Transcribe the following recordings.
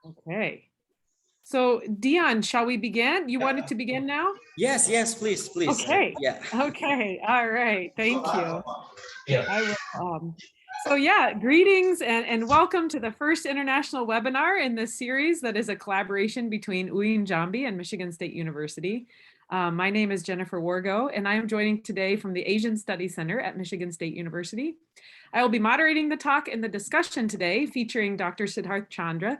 Okay. So Dion, shall we begin? You wanted to begin now? Yes, please. Okay. Yeah. Okay. All right. Thank you. Yeah. I will. So yeah, greetings and welcome to the first international webinar in this series that is a collaboration between UIN Jambi and Michigan State University. My name is Jennifer Wargo, and I am joining today from the Asian Studies Center at Michigan State University. I will be moderating the talk and the discussion today featuring Dr. Siddarth Chandra,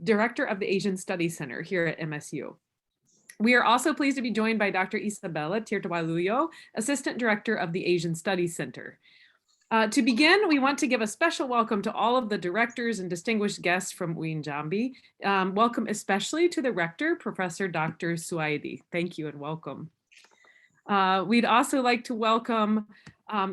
Director of the Asian Studies Center here at MSU. We are also pleased to be joined by Dr. Isabella Tirtawaluyo, Assistant Director of the Asian Studies Center. To begin, we want to give a special welcome to all of the directors and distinguished guests from UIN Jambi. Welcome especially to the rector, Professor Dr. Suaidi. Thank you and welcome. We'd also like to welcome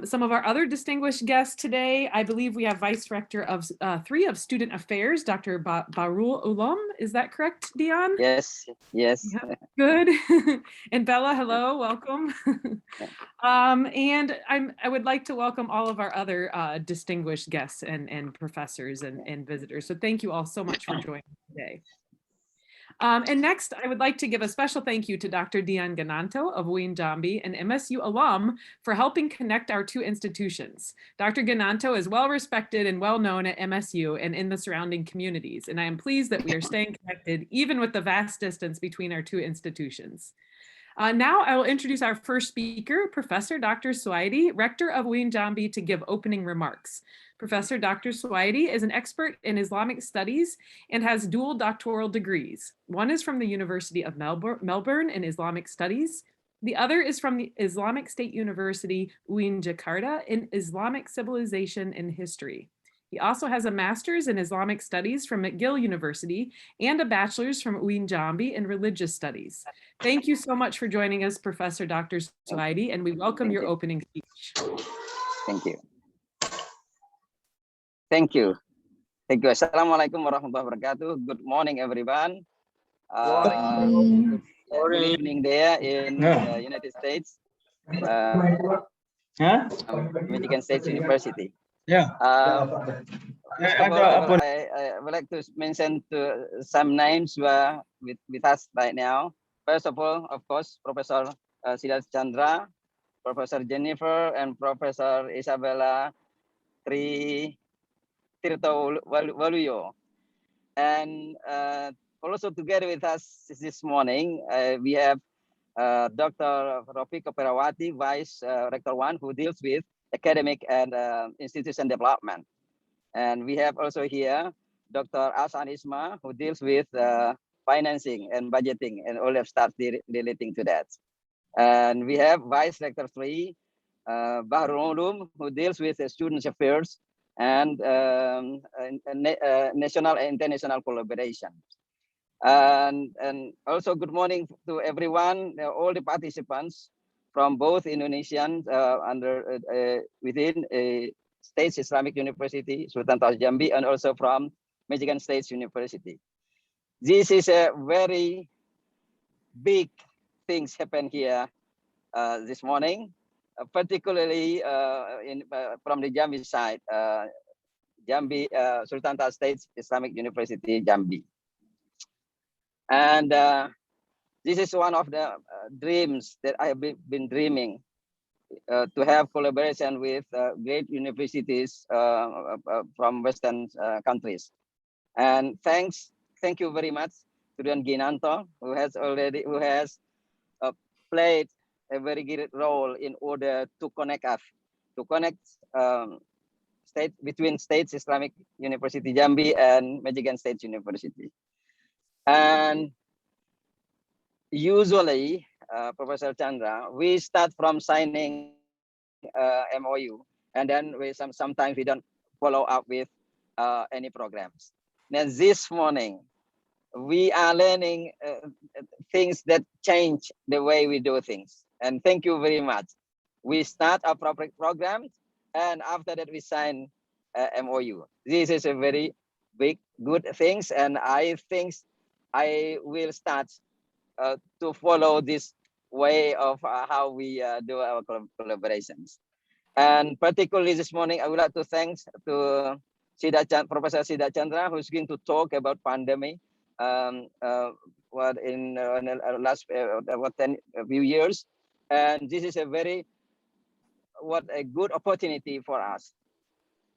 some of our other distinguished guests today. I believe we have Vice Rector of 3 of Student Affairs, Dr. Barul Ulum. Is that correct, Dion? Yes. Yeah, good. And Bella, hello, welcome. And I would like to welcome all of our other distinguished guests and professors and visitors. So thank you all so much for joining today. And next, I would like to give a special thank you to Dr. Dian Gananto of UIN Jambi, an MSU alum, for helping connect our two institutions. Dr. Gananto is well respected and well known at MSU and in the surrounding communities, and I am pleased that we are staying connected even with the vast distance between our two institutions. Now I will introduce our first speaker, Professor Dr. Suaidi, Rector of UIN Jambi, to give opening remarks. Professor Dr. Suaidi is an expert in Islamic studies and has dual doctoral degrees. One is from the University of Melbourne in Islamic studies. The other is from the Islamic State University, UIN Jakarta, in Islamic civilization and history. He also has a master's in Islamic studies from McGill University and a bachelor's from UIN Jambi in religious studies. Thank you so much for joining us, Professor Dr. Suaidi, and we welcome your opening speech. Thank you. Thank you. Assalamualaikum warahmatullahi wabarakatuh. Good morning, everyone. Good evening there in the United States, Michigan State University. Yeah. First of all, I would like to mention some names who are with us right now. First of all, of course, Professor Siddarth Chandra, Professor Jennifer, and Professor Isabella Tirtawaluyo. And also together with us this morning, we have Dr. Rofi Koperawati, Vice Rector 1, who deals with academic and institution development. And we have also here Dr. Asan Isma, who deals with financing and budgeting and all of stuff relating to that. And we have Vice Rector 3, Bahrul Ulum, who deals with student affairs and national and international collaboration. And also good morning to everyone, all the participants from both Indonesian within State Islamic University, Sultan Toha Jambi, and also from Michigan State University. This is a very big things happen here this morning, particularly from the Jambi side, Jambi Sultan Toha State Islamic University, Jambi. And this is one of the dreams that I have been dreaming, to have collaboration with great universities from Western countries. And thank you very much to Dian Ginanto, who has played a very good role in order to connect us, to connect between States Islamic University Jambi and Michigan State University. And usually, Professor Chandra, we start from signing MOU, and then sometimes we don't follow up with any programs. Now this morning, we are learning things that change the way we do things. And thank you very much. We start our program, and after that we sign MOU. This is a very big, good things, and I think I will start to follow this way of how we do our collaborations. And particularly this morning, I would like to thank to Professor Siddarth Chandra, who's going to talk about pandemic what in the last few years, and this is a very a good opportunity for us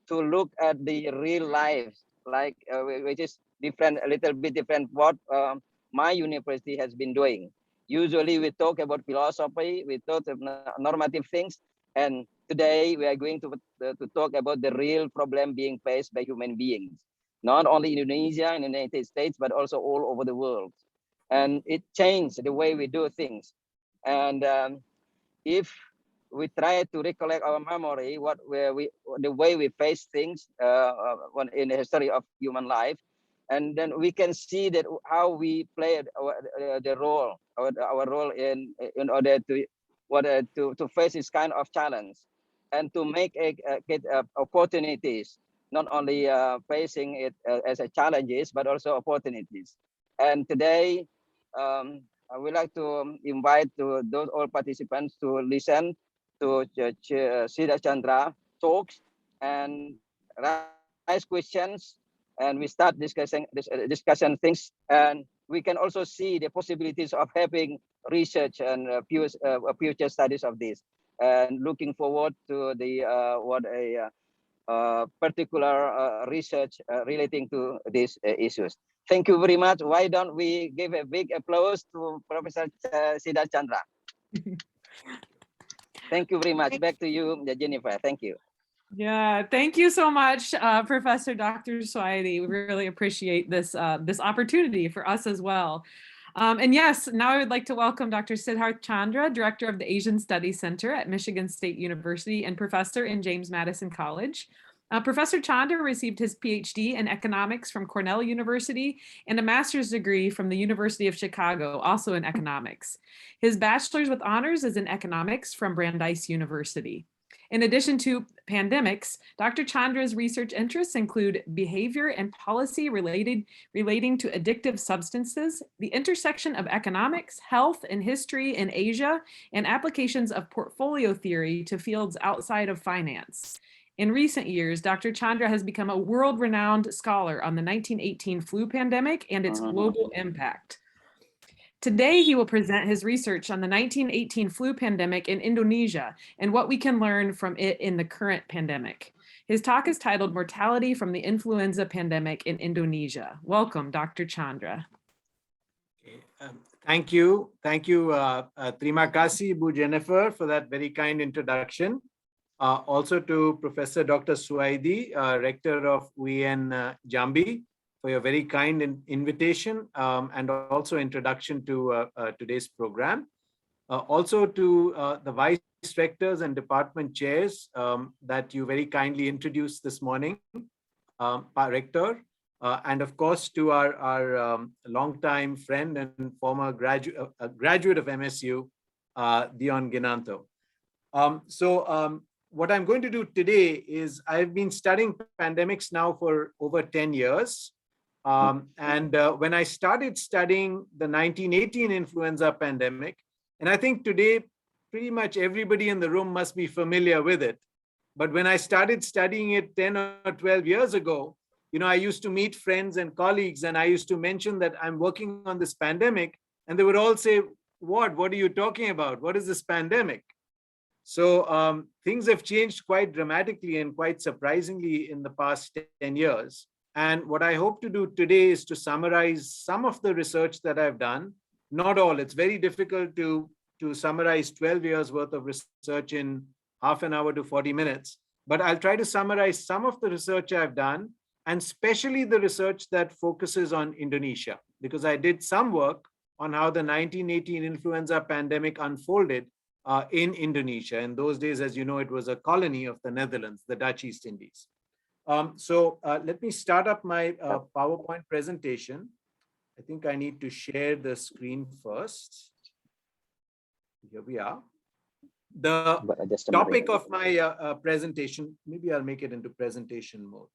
to look at the real life, like which is different, a little bit different what my university has been doing. Usually we talk about philosophy, we talk about normative things, and today we are going to talk about the real problem being faced by human beings, not only in Indonesia, in the United States, but also all over the world. And it changed the way we do things. And if we try to recollect our memory, the way we face things in the history of human life, and then we can see that how we played the role, our role in order to face this kind of challenge, and to get opportunities, not only facing it as a challenges, but also opportunities. And today, I would like to invite those all participants to listen to Siddarth Chandra talks and raise questions, and we start discussing things, and we can also see the possibilities of having research and future studies of this, and looking forward to the particular research relating to these issues. Thank you very much. Why don't we give a big applause to Professor Siddarth Chandra? Thank you very much. Back to you, Jennifer. Thank you. Yeah, thank you so much, Professor Dr. Swaidi. We really appreciate this, this opportunity for us as well. And yes, now I would like to welcome Dr. Siddarth Chandra, Director of the Asian Studies Center at Michigan State University and Professor in James Madison College. Professor Chandra received his PhD in economics from Cornell University and a master's degree from the University of Chicago, also in economics. His bachelor's with honors is in economics from Brandeis University. In addition to pandemics, Dr. Chandra's research interests include behavior and policy relating to addictive substances, the intersection of economics, health, and history in Asia, and applications of portfolio theory to fields outside of finance. In recent years, Dr. Chandra has become a world-renowned scholar on the 1918 flu pandemic and its global impact. Today, he will present his research on the 1918 flu pandemic in Indonesia and what we can learn from it in the current pandemic. His talk is titled Mortality from the Influenza Pandemic in Indonesia. Welcome, Dr. Chandra. Thank you. Thank you, terima kasih, Bu Jennifer, for that very kind introduction. Also to Professor Dr. Swaidi, Rector of UIN Jambi, for your very kind invitation and also introduction to today's program. Also to the Vice Rectors and Department Chairs that you very kindly introduced this morning, Rector, and of course to our longtime friend and former graduate of MSU, Dion Ginanto. What I'm going to do today is I've been studying pandemics now for over 10 years. When I started studying the 1918 influenza pandemic, and I think today pretty much everybody in the room must be familiar with it. But when I started studying it 10 or 12 years ago, you know, I used to meet friends and colleagues and I used to mention that I'm working on this pandemic, and they would all say, what are you talking about? What is this pandemic? So things have changed quite dramatically and quite surprisingly in the past 10 years. And what I hope to do today is to summarize some of the research that I've done. Not all. It's very difficult to summarize 12 years worth of research in half an hour to 40 minutes. But I'll try to summarize some of the research I've done, and especially the research that focuses on Indonesia, because I did some work on how the 1918 influenza pandemic unfolded in Indonesia. In those days, as you know, it was a colony of the Netherlands, the Dutch East Indies. Let me start up my PowerPoint presentation. I think I need to share the screen first. Here we are. The topic of my presentation, maybe I'll make it into presentation mode.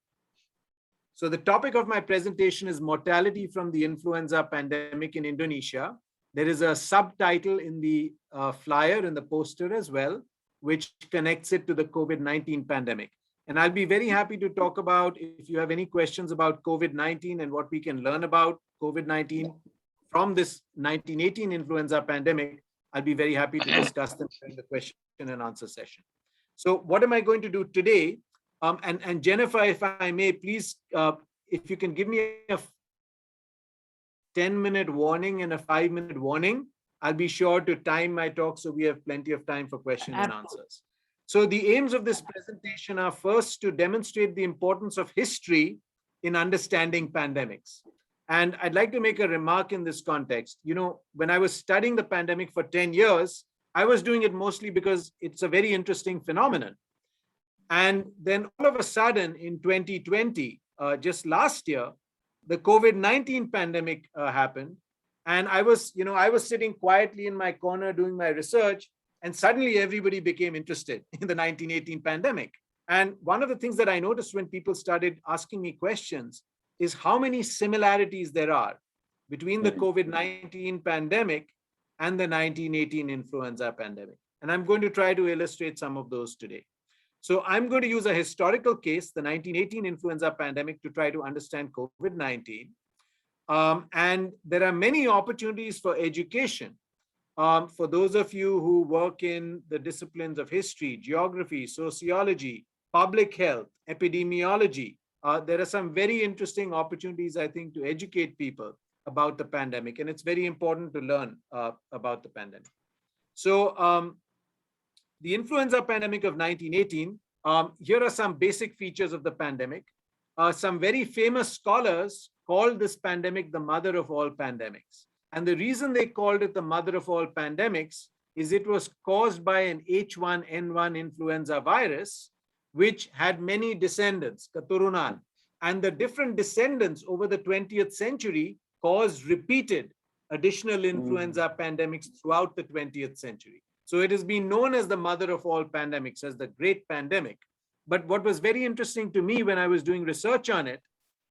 So the topic of my presentation is Mortality from the Influenza Pandemic in Indonesia. There is a subtitle in the flyer, in the poster as well, which connects it to the COVID-19 pandemic. And I'll be very happy to talk about if you have any questions about COVID-19 and what we can learn about COVID-19 from this 1918 influenza pandemic. I'll be very happy to discuss them during the question and answer session. So what am I going to do today? And Jennifer, if I may, please, if you can give me a 10-minute warning and a 5-minute warning, I'll be sure to time my talk so we have plenty of time for questions and answers. So the aims of this presentation are first to demonstrate the importance of history in understanding pandemics. And I'd like to make a remark in this context. You know, when I was studying the pandemic for 10 years, I was doing it mostly because it's a very interesting phenomenon. And then all of a sudden in 2020, just last year, the COVID-19 pandemic happened. And I was sitting quietly in my corner doing my research, and suddenly everybody became interested in the 1918 pandemic. And one of the things that I noticed when people started asking me questions is how many similarities there are between the COVID-19 pandemic and the 1918 influenza pandemic. And I'm going to try to illustrate some of those today. So I'm going to use a historical case, the 1918 influenza pandemic, to try to understand COVID-19. And there are many opportunities for education. For those of you who work in the disciplines of history, geography, sociology, public health, epidemiology, there are some very interesting opportunities, I think, to educate people about the pandemic. And it's very important to learn about the pandemic. So the influenza pandemic of 1918, here are some basic features of the pandemic. Some very famous scholars called this pandemic the mother of all pandemics. And the reason they called it the mother of all pandemics is it was caused by an H1N1 influenza virus, which had many descendants, Keturunan. And the different descendants over the 20th century caused repeated additional influenza pandemics throughout the 20th century. So it has been known as the mother of all pandemics, as the great pandemic. But what was very interesting to me when I was doing research on it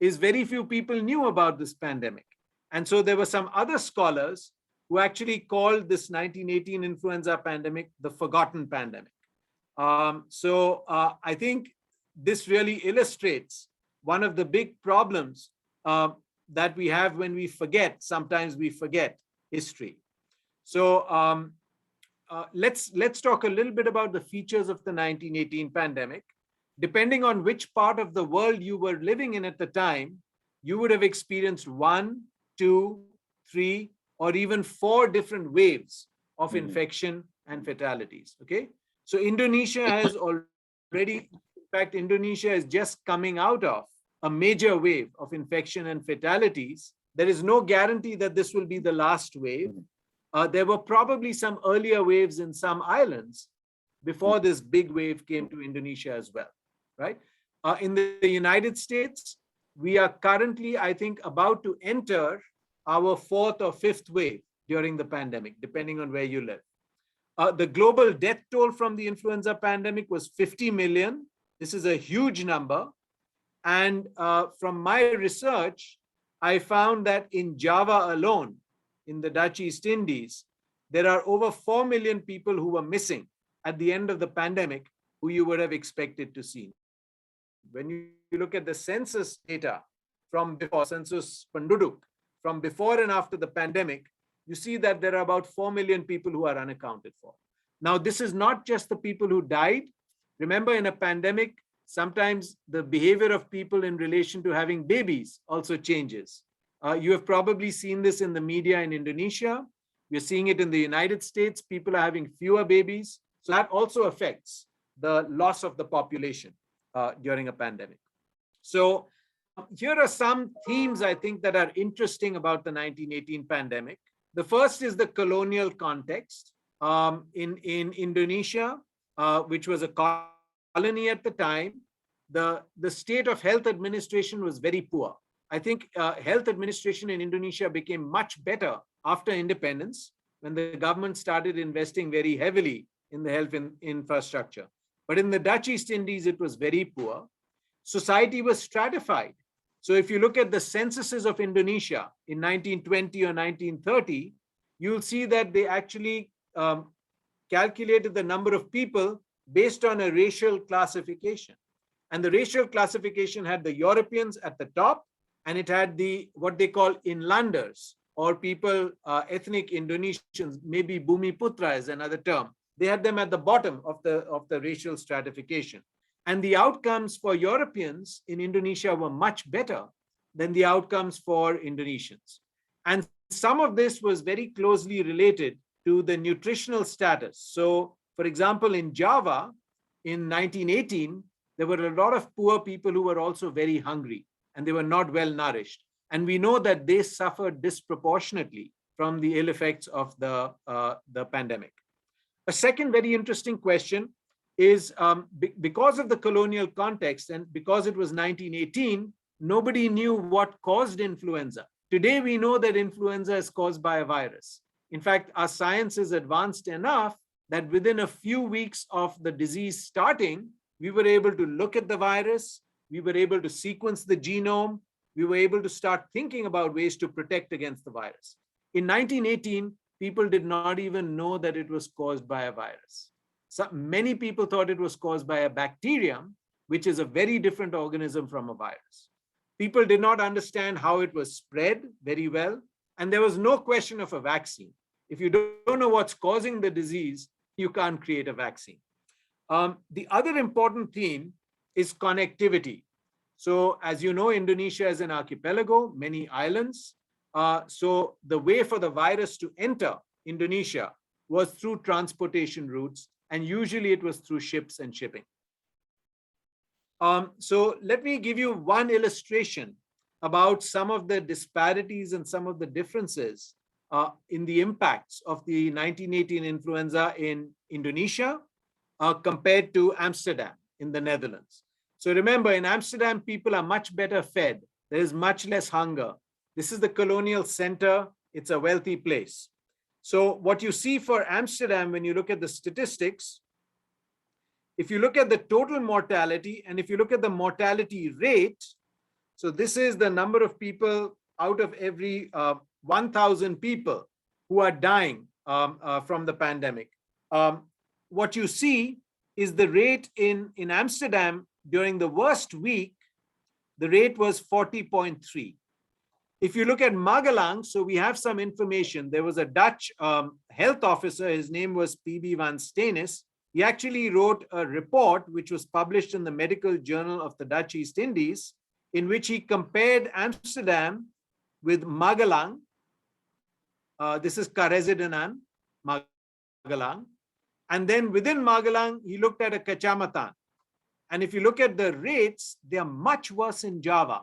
is very few people knew about this pandemic. And so there were some other scholars who actually called this 1918 influenza pandemic the forgotten pandemic. I think this really illustrates one of the big problems that we have when we forget. Sometimes we forget history. So let's talk a little bit about the features of the 1918 pandemic. Depending on which part of the world you were living in at the time, you would have experienced 1, 2, 3, or even 4 different waves of infection and fatalities. Okay, so Indonesia has already, in fact, Indonesia is just coming out of a major wave of infection and fatalities. There is no guarantee that this will be the last wave. There were probably some earlier waves in some islands before this big wave came to Indonesia as well, right? In the United States, we are currently, I think, about to enter our 4th or 5th wave during the pandemic, depending on where you live. The global death toll from the influenza pandemic was 50 million. This is a huge number. And from my research, I found that in Java alone, in the Dutch East Indies, there are over 4 million people who were missing at the end of the pandemic who you would have expected to see. When you look at the census data from before, census penduduk, from before and after the pandemic, you see that there are about 4 million people who are unaccounted for. Now, this is not just the people who died. Remember, in a pandemic, sometimes the behavior of people in relation to having babies also changes. You have probably seen this in the media in Indonesia. We're seeing it in the United States. People are having fewer babies. So that also affects the loss of the population during a pandemic. So here are some themes I think that are interesting about the 1918 pandemic. The first is the colonial context. In Indonesia, which was a colony at the time, the state of health administration was very poor. I think health administration in Indonesia became much better after independence when the government started investing very heavily in the health infrastructure. But in the Dutch East Indies, it was very poor. Society was stratified. So if you look at the censuses of Indonesia in 1920 or 1930, you'll see that they actually calculated the number of people based on a racial classification. And the racial classification had the Europeans at the top, and it had the what they call inlanders, or people, ethnic Indonesians, maybe Bumiputra is another term. They had them at the bottom of the racial stratification. And the outcomes for Europeans in Indonesia were much better than the outcomes for Indonesians. And some of this was very closely related to the nutritional status. So, for example, in Java in 1918, there were a lot of poor people who were also very hungry, and they were not well nourished. And we know that they suffered disproportionately from the ill effects of the pandemic. A second very interesting question is, because of the colonial context and because it was 1918, nobody knew what caused influenza. Today, we know that influenza is caused by a virus. In fact, our science is advanced enough that within a few weeks of the disease starting, we were able to look at the virus, we were able to sequence the genome, we were able to start thinking about ways to protect against the virus. In 1918, people did not even know that it was caused by a virus. So many people thought it was caused by a bacterium, which is a very different organism from a virus. People did not understand how it was spread very well, and there was no question of a vaccine. If you don't know what's causing the disease, you can't create a vaccine. The other important theme is connectivity. So as you know, Indonesia is an archipelago, many islands. So the way for the virus to enter Indonesia was through transportation routes, and usually it was through ships and shipping. So let me give you one illustration about some of the disparities and some of the differences in the impacts of the 1918 influenza in Indonesia compared to Amsterdam in the Netherlands. So remember, in Amsterdam, people are much better fed. There is much less hunger. This is the colonial center. It's a wealthy place. So what you see for Amsterdam, when you look at the statistics, if you look at the total mortality and if you look at the mortality rate, so this is the number of people out of every 1,000 people who are dying from the pandemic. What you see is the rate in Amsterdam during the worst week, the rate was 40.3. If you look at Magelang, so we have some information. There was a Dutch health officer, his name was P.B. van Steenis. He actually wrote a report which was published in the Medical Journal of the Dutch East Indies, in which he compared Amsterdam with Magelang. This is Karesidenan, Magelang. And then within Magelang, he looked at a Kecamatan. And if you look at the rates, they are much worse in Java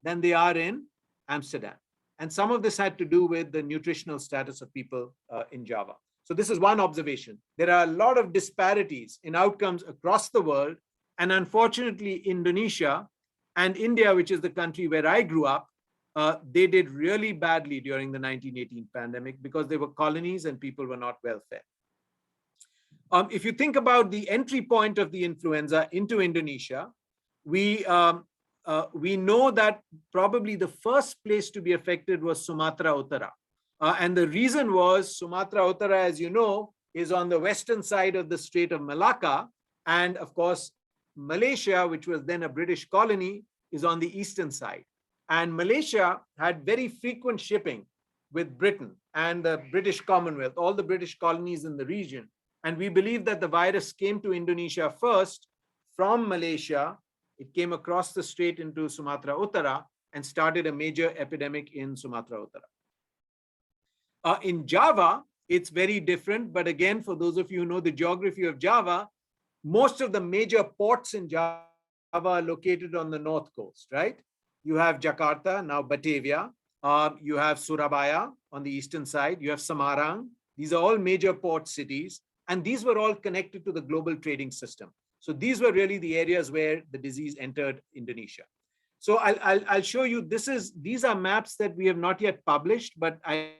than they are in Amsterdam. And some of this had to do with the nutritional status of people in Java. So this is one observation. There are a lot of disparities in outcomes across the world. And unfortunately, Indonesia and India, which is the country where I grew up, they did really badly during the 1918 pandemic because they were colonies and people were not well fed. If you think about the entry point of the influenza into Indonesia, we know that probably the first place to be affected was Sumatra Utara. And the reason was Sumatra Utara, as you know, is on the western side of the Strait of Malacca. And of course, Malaysia, which was then a British colony, is on the eastern side. And Malaysia had very frequent shipping with Britain and the British Commonwealth, all the British colonies in the region. And we believe that the virus came to Indonesia first from Malaysia. It came across the strait into Sumatra Utara and started a major epidemic in Sumatra Utara. In Java, it's very different. But again, for those of you who know the geography of Java, most of the major ports in Java are located on the north coast, right? You have Jakarta, now Batavia. You have Surabaya on the eastern side. You have Semarang. These are all major port cities. And these were all connected to the global trading system. So these were really the areas where the disease entered Indonesia. So I'll show you, these are maps that we have not yet published, but I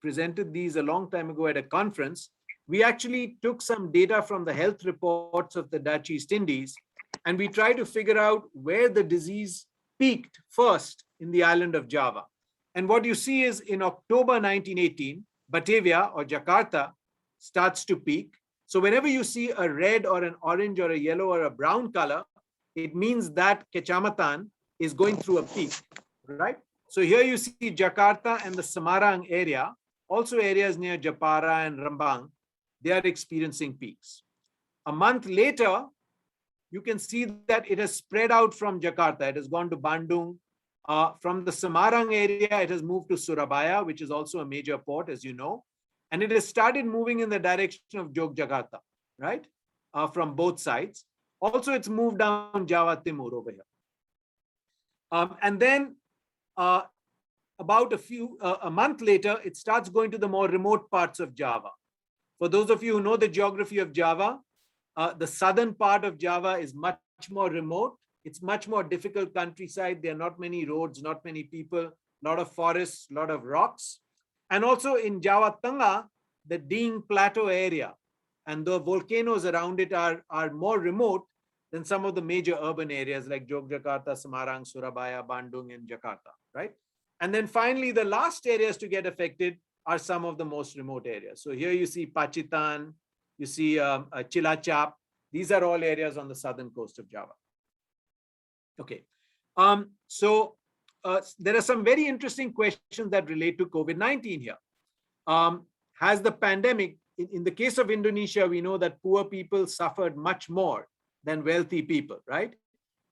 presented these a long time ago at a conference. We actually took some data from the health reports of the Dutch East Indies, and we tried to figure out where the disease peaked first in the island of Java. And what you see is in October 1918, Batavia or Jakarta starts to peak. So whenever you see a red or an orange or a yellow or a brown color, it means that Kecamatan is going through a peak, right? So here you see Jakarta and the Semarang area, also areas near Japara and Rembang, they are experiencing peaks. A month later, you can see that it has spread out from Jakarta. It has gone to Bandung. From the Semarang area, it has moved to Surabaya, which is also a major port, as you know. And it has started moving in the direction of Yogyakarta, right? From both sides. Also, it's moved down Jawa Timur over here. And then about a month later, it starts going to the more remote parts of Java. For those of you who know the geography of Java, the southern part of Java is much more remote. It's much more difficult countryside. There are not many roads, not many people, a lot of forests, a lot of rocks. And also in Jawa Tengah, the Ding Plateau area and the volcanoes around it are more remote than some of the major urban areas like Yogyakarta, Semarang, Surabaya, Bandung, and Jakarta, right? And then finally, the last areas to get affected are some of the most remote areas. So here you see Pacitan, you see Cilacap. These are all areas on the southern coast of Java. Okay. So there are some very interesting questions that relate to COVID-19 here. Has the pandemic, in the case of Indonesia, we know that poor people suffered much more than wealthy people, right?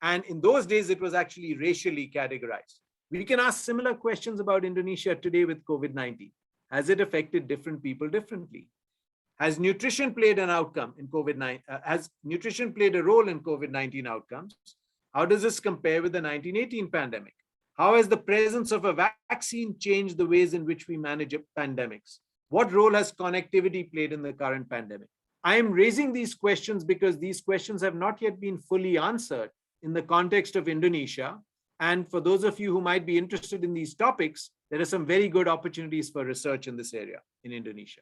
And in those days, it was actually racially categorized. We can ask similar questions about Indonesia today with COVID-19. Has it affected different people differently? Has nutrition played an outcome in COVID-19? Has nutrition played a role in COVID-19 outcomes? How does this compare with the 1918 pandemic? How has the presence of a vaccine changed the ways in which we manage pandemics? What role has connectivity played in the current pandemic? I am raising these questions because these questions have not yet been fully answered in the context of Indonesia. And for those of you who might be interested in these topics, there are some very good opportunities for research in this area in Indonesia.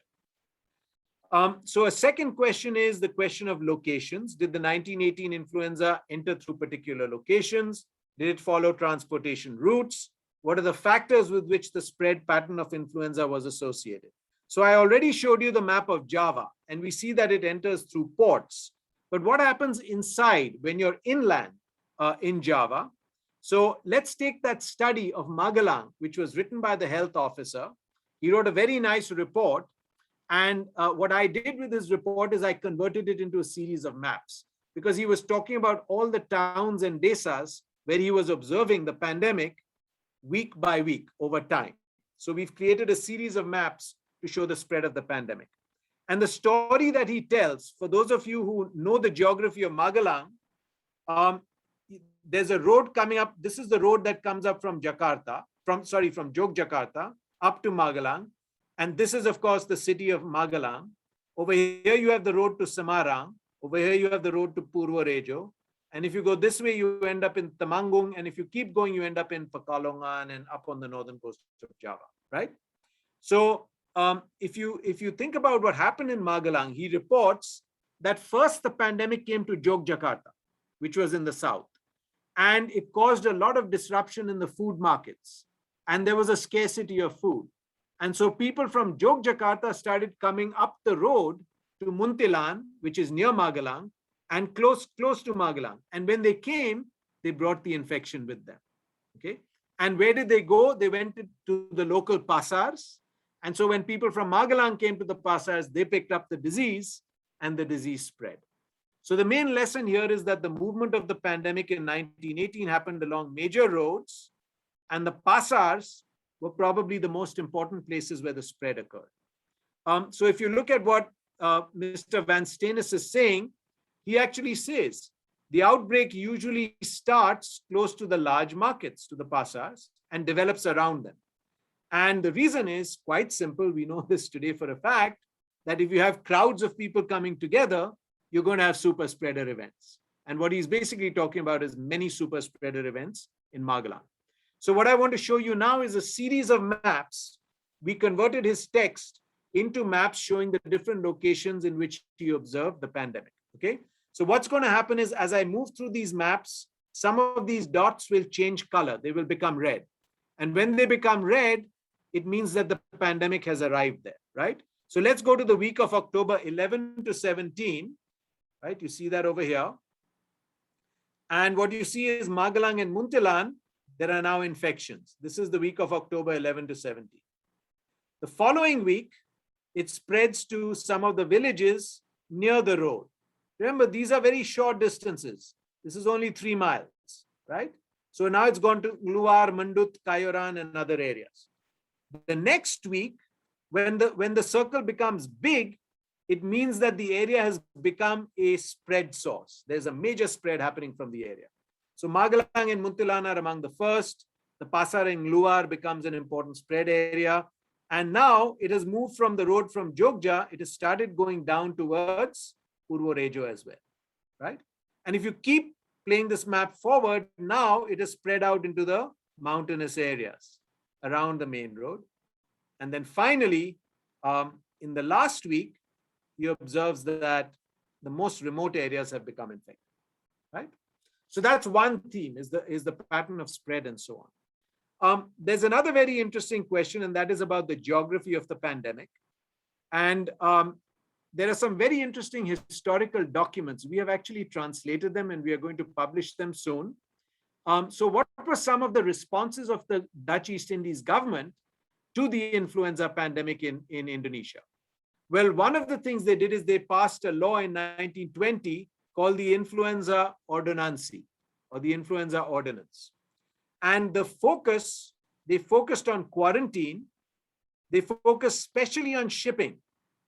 So a second question is the question of locations. Did the 1918 influenza enter through particular locations? Did it follow transportation routes? What are the factors with which the spread pattern of influenza was associated? So I already showed you the map of Java, and we see that it enters through ports. But what happens inside when you're inland in Java? So let's take that study of Magelang, which was written by the health officer. He wrote a very nice report. And what I did with his report is I converted it into a series of maps because he was talking about all the towns and desas where he was observing the pandemic week by week over time. So we've created a series of maps to show the spread of the pandemic. And the story that he tells, for those of you who know the geography of Magelang, there's a road coming up. This is the road that comes up from Jakarta, from Yogyakarta up to Magelang. And this is, of course, the city of Magelang. Over here, you have the road to Semarang. Over here, you have the road to Purworejo. And if you go this way, you end up in Temanggung. And if you keep going, you end up in Pekalongan and up on the northern coast of Java, right? So if you think about what happened in Magelang, he reports that first the pandemic came to Yogyakarta, which was in the south. And it caused a lot of disruption in the food markets. And there was a scarcity of food. And so people from Yogyakarta started coming up the road to Muntilan, which is near Magelang, and close to Magelang. And when they came, they brought the infection with them. Okay. And where did they go? They went to the local pasars. And so when people from Magelang came to the pasars, they picked up the disease and the disease spread. So the main lesson here is that the movement of the pandemic in 1918 happened along major roads, and the pasars were probably the most important places where the spread occurred. So if you look at what Mr. Van Steenis is saying, he actually says the outbreak usually starts close to the large markets, to the pasars, and develops around them. And the reason is quite simple. We know this today for a fact, that if you have crowds of people coming together, you're going to have super spreader events. And what he's basically talking about is many super spreader events in Magelang. So what I want to show you now is a series of maps. We converted his text into maps showing the different locations in which he observed the pandemic. Okay. So what's going to happen is as I move through these maps, some of these dots will change color. They will become red. And when they become red, it means that the pandemic has arrived there, right? So let's go to the week of October 11 to 17, right? You see that over here. And what you see is Magelang and Muntilan, there are now infections. This is the week of October 11 to 17. The following week, it spreads to some of the villages near the road. Remember, these are very short distances. This is only 3 miles, right? So now it's gone to Luar, Mandut, Kayoran, and other areas. The next week, when the circle becomes big, it means that the area has become a spread source. There's a major spread happening from the area. So Magelang and Muntilan are among the first. The Pasar in Luar becomes an important spread area. And now it has moved from the road from Jogja, it has started going down towards Purwo Rejo as well, right? And if you keep playing this map forward, now it is spread out into the mountainous areas around the main road. And then finally, in the last week, you observe that the most remote areas have become infected, right? So that's one theme, is the pattern of spread and so on. There's another very interesting question, and that is about the geography of the pandemic. And there are some very interesting historical documents. We have actually translated them and we are going to publish them soon. So what were some of the responses of the Dutch East Indies government to the influenza pandemic in Indonesia? Well, one of the things they did is they passed a law in 1920 called the Influenza Ordonancy, or the Influenza Ordinance. And they focused on quarantine. They focused especially on shipping,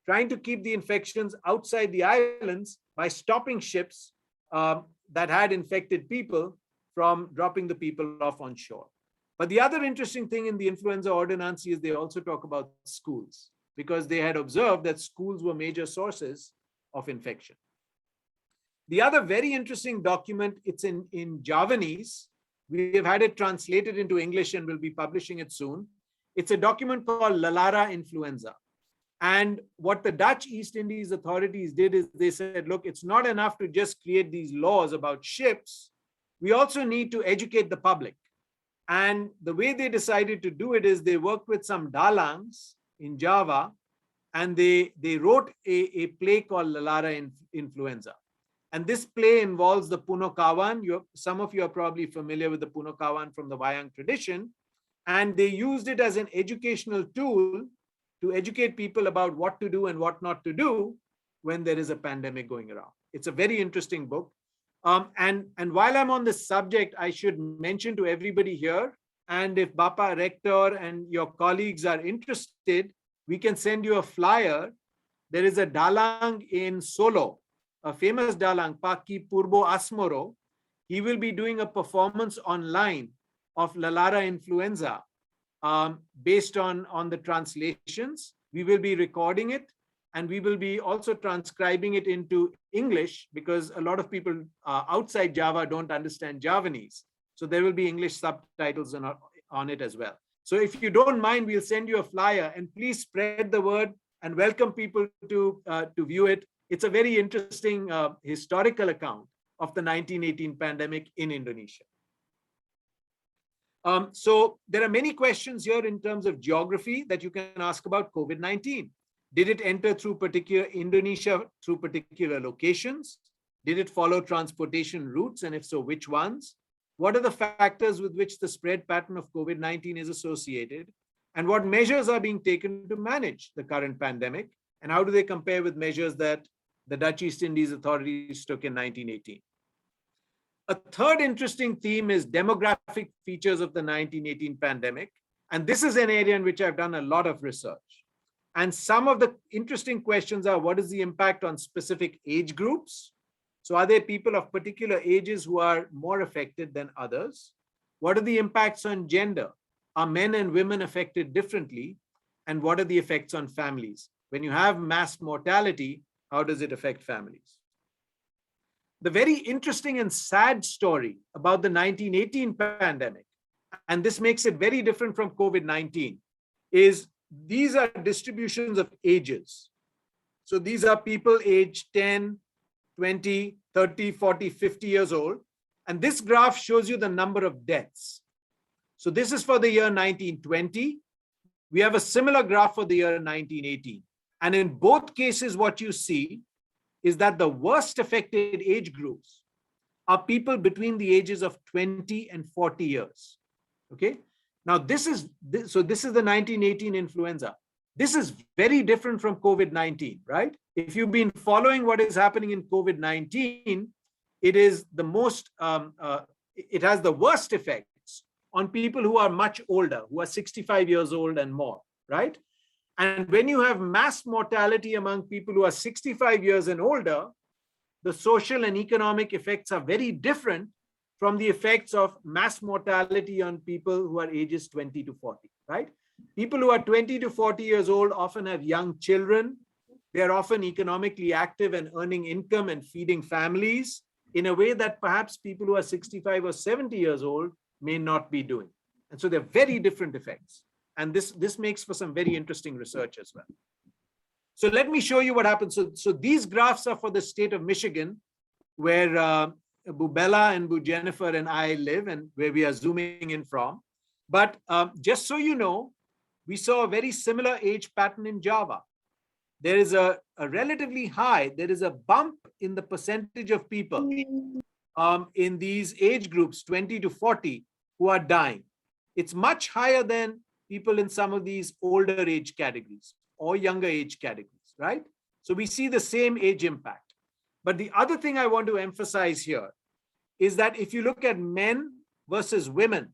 trying to keep the infections outside the islands by stopping ships that had infected people from dropping the people off on shore. But the other interesting thing in the Influenza Ordinance is they also talk about schools, because they had observed that schools were major sources of infection. The other very interesting document, it's in Javanese. We have had it translated into English and we'll be publishing it soon. It's a document called Lalara Influenza. And what the Dutch East Indies authorities did is they said, look, it's not enough to just create these laws about ships. We also need to educate the public. And the way they decided to do it is they worked with some dalangs in Java, and they wrote a play called Lalara Influenza. And this play involves the Punokawan. Some of you are probably familiar with the Punokawan from the Wayang tradition. And they used it as an educational tool to educate people about what to do and what not to do when there is a pandemic going around. It's a very interesting book. And while I'm on this subject, I should mention to everybody here, and if Bapa Rector and your colleagues are interested, we can send you a flyer. There is a dalang in Solo, a famous dalang, Paki Purbo Asmoro. He will be doing a performance online of Lalara Influenza based on the translations. We will be recording it, and we will be also transcribing it into English, because a lot of people outside Java don't understand Javanese. So there will be English subtitles on it as well. So if you don't mind, we'll send you a flyer, and please spread the word and welcome people to view it. It's a very interesting historical account of the 1918 pandemic in Indonesia. So there are many questions here in terms of geography that you can ask about COVID-19. Did it enter through Indonesia through particular locations? Did it follow transportation routes? And if so, which ones? What are the factors with which the spread pattern of COVID-19 is associated? And what measures are being taken to manage the current pandemic? And how do they compare with measures that the Dutch East Indies authorities took in 1918? A third interesting theme is demographic features of the 1918 pandemic. And this is an area in which I've done a lot of research. And some of the interesting questions are, what is the impact on specific age groups? So are there people of particular ages who are more affected than others? What are the impacts on gender? Are men and women affected differently? And what are the effects on families? When you have mass mortality, how does it affect families? The very interesting and sad story about the 1918 pandemic, and this makes it very different from COVID-19, is these are distributions of ages. So these are people aged 10, 20, 30, 40, 50 years old. And this graph shows you the number of deaths. So this is for the year 1920. We have a similar graph for the year 1918. And in both cases, what you see is that the worst affected age groups are people between the ages of 20 and 40 years. Okay. Now this is the 1918 influenza. This is very different from COVID-19, right? If you've been following what is happening in COVID-19, it is the most, it has the worst effects on people who are much older, who are 65 years old and more, right? And when you have mass mortality among people who are 65 years and older, the social and economic effects are very different from the effects of mass mortality on people who are ages 20 to 40, right? People who are 20 to 40 years old often have young children. They are often economically active and earning income and feeding families in a way that perhaps people who are 65 or 70 years old may not be doing. And so they're very different effects. And this makes for some very interesting research as well. So let me show you what happens. So these graphs are for the state of Michigan, where Bella and Jennifer and I live and where we are zooming in from. But just so you know, we saw a very similar age pattern in Java. There is a relatively high, there is a bump in the percentage of people in these age groups, 20 to 40, who are dying. It's much higher than people in some of these older age categories or younger age categories, right? So we see the same age impact. But the other thing I want to emphasize here is that if you look at men versus women,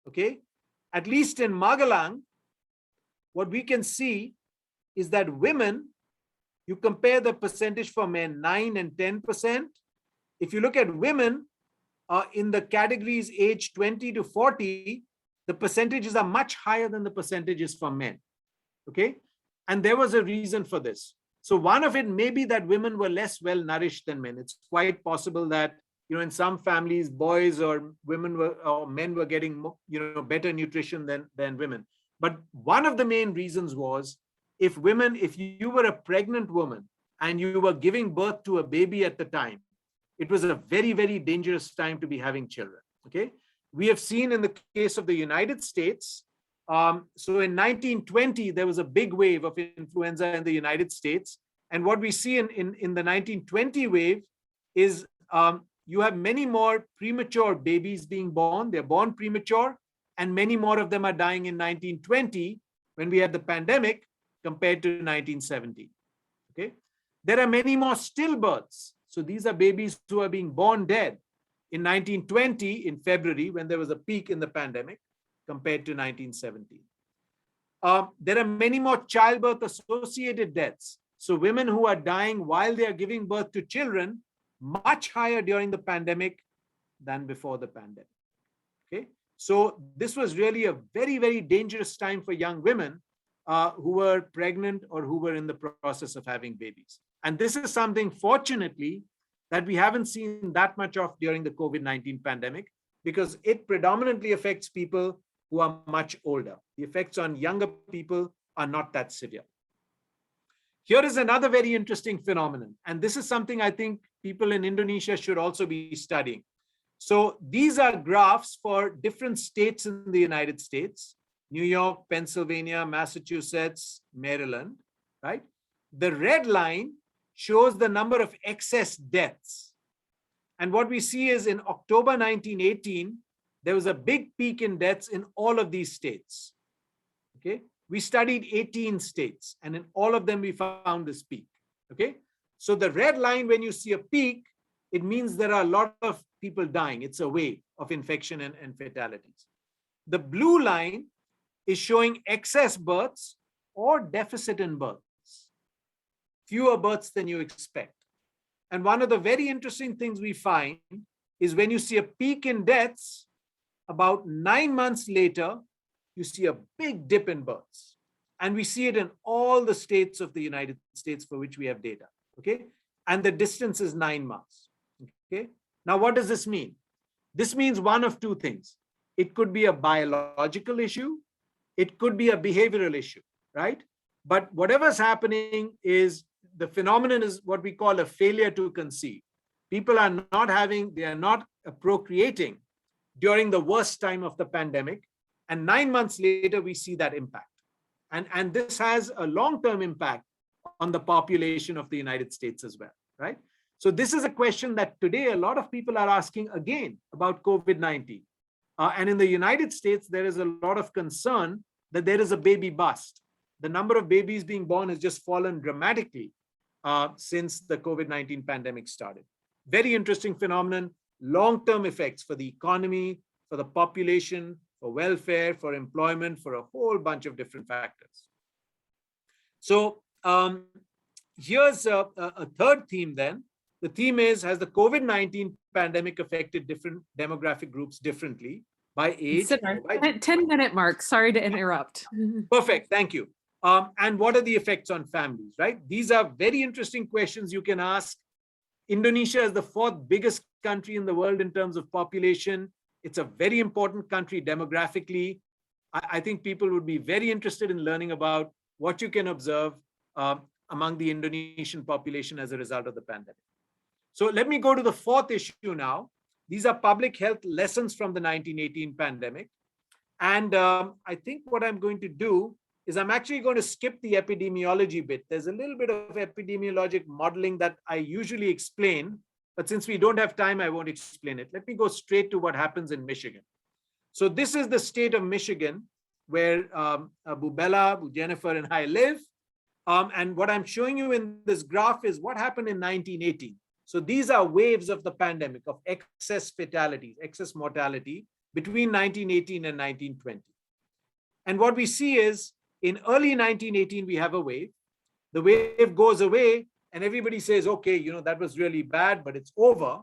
okay, at least in Magelang, what we can see is that women, you compare the percentage for men, 9 and 10%. If you look at women in the categories age 20 to 40, the percentages are much higher than the percentages for men, okay? And there was a reason for this. So one of it may be that women were less well nourished than men. It's quite possible that, you know, in some families, boys or women were, or men were getting, you know, better nutrition than women. But one of the main reasons was if you were a pregnant woman and you were giving birth to a baby at the time, it was a very, very dangerous time to be having children, okay? We have seen in the case of the United States, so in 1920, there was a big wave of influenza in the United States. And what we see in the 1920 wave is you have many more premature babies being born. They're born premature, and many more of them are dying in 1920 when we had the pandemic compared to 1917. Okay, there are many more stillbirths. So these are babies who are being born dead in 1920 in February when there was a peak in the pandemic compared to 1917. There are many more childbirth associated deaths. So women who are dying while they are giving birth to children, much higher during the pandemic than before the pandemic. Okay, so this was really a very, very dangerous time for young women who were pregnant or who were in the process of having babies. And this is something, fortunately, that we haven't seen that much of during the COVID-19 pandemic, because it predominantly affects people who are much older. The effects on younger people are not that severe. Here is another very interesting phenomenon, and this is something I think people in Indonesia should also be studying. So these are graphs for different states in the United States: New York, Pennsylvania, Massachusetts, Maryland, right? The red line shows the number of excess deaths. And what we see is in October 1918, there was a big peak in deaths in all of these states. Okay, we studied 18 states, and in all of them we found this peak. Okay, so the red line, when you see a peak, it means there are a lot of people dying. It's a wave of infection and fatalities. The blue line is showing excess births or deficit in births, fewer births than you expect. And one of the very interesting things we find is when you see a peak in deaths, about 9 months later, you see a big dip in births. And we see it in all the states of the United States for which we have data, okay? And the distance is 9 months, okay? Now, what does this mean? This means one of two things. It could be a biological issue. It could be a behavioral issue, right? But whatever's happening is the phenomenon is what we call a failure to conceive. People are not procreating during the worst time of the pandemic. And 9 months later, we see that impact. And this has a long-term impact on the population of the United States as well, right? So this is a question that today a lot of people are asking again about COVID-19. And in the United States, there is a lot of concern that there is a baby bust. The number of babies being born has just fallen dramatically since the COVID-19 pandemic started. Very interesting phenomenon, long-term effects for the economy, for the population, for welfare, for employment, for a whole bunch of different factors. So here's a third theme then. The theme is, has the COVID-19 pandemic affected different demographic groups differently by age? Siddarth, 10-minute mark. Sorry to interrupt. Perfect, thank you. And what are the effects on families, right? These are very interesting questions you can ask. Indonesia is the 4th biggest country in the world in terms of population. It's a very important country demographically. I think people would be very interested in learning about what you can observe among the Indonesian population as a result of the pandemic. So let me go to the 4th issue now. These are public health lessons from the 1918 pandemic. And I think what I'm going to do is I'm actually going to skip the epidemiology bit. There's a little bit of epidemiologic modeling that I usually explain, but since we don't have time, I won't explain it. Let me go straight to what happens in Michigan. So this is the state of Michigan where Bella, Jennifer, and I live. And what I'm showing you in this graph is what happened in 1918. So these are waves of the pandemic, of excess fatalities, excess mortality between 1918 and 1920. And what we see is in early 1918, we have a wave. The wave goes away and everybody says, okay, you know, that was really bad, but it's over.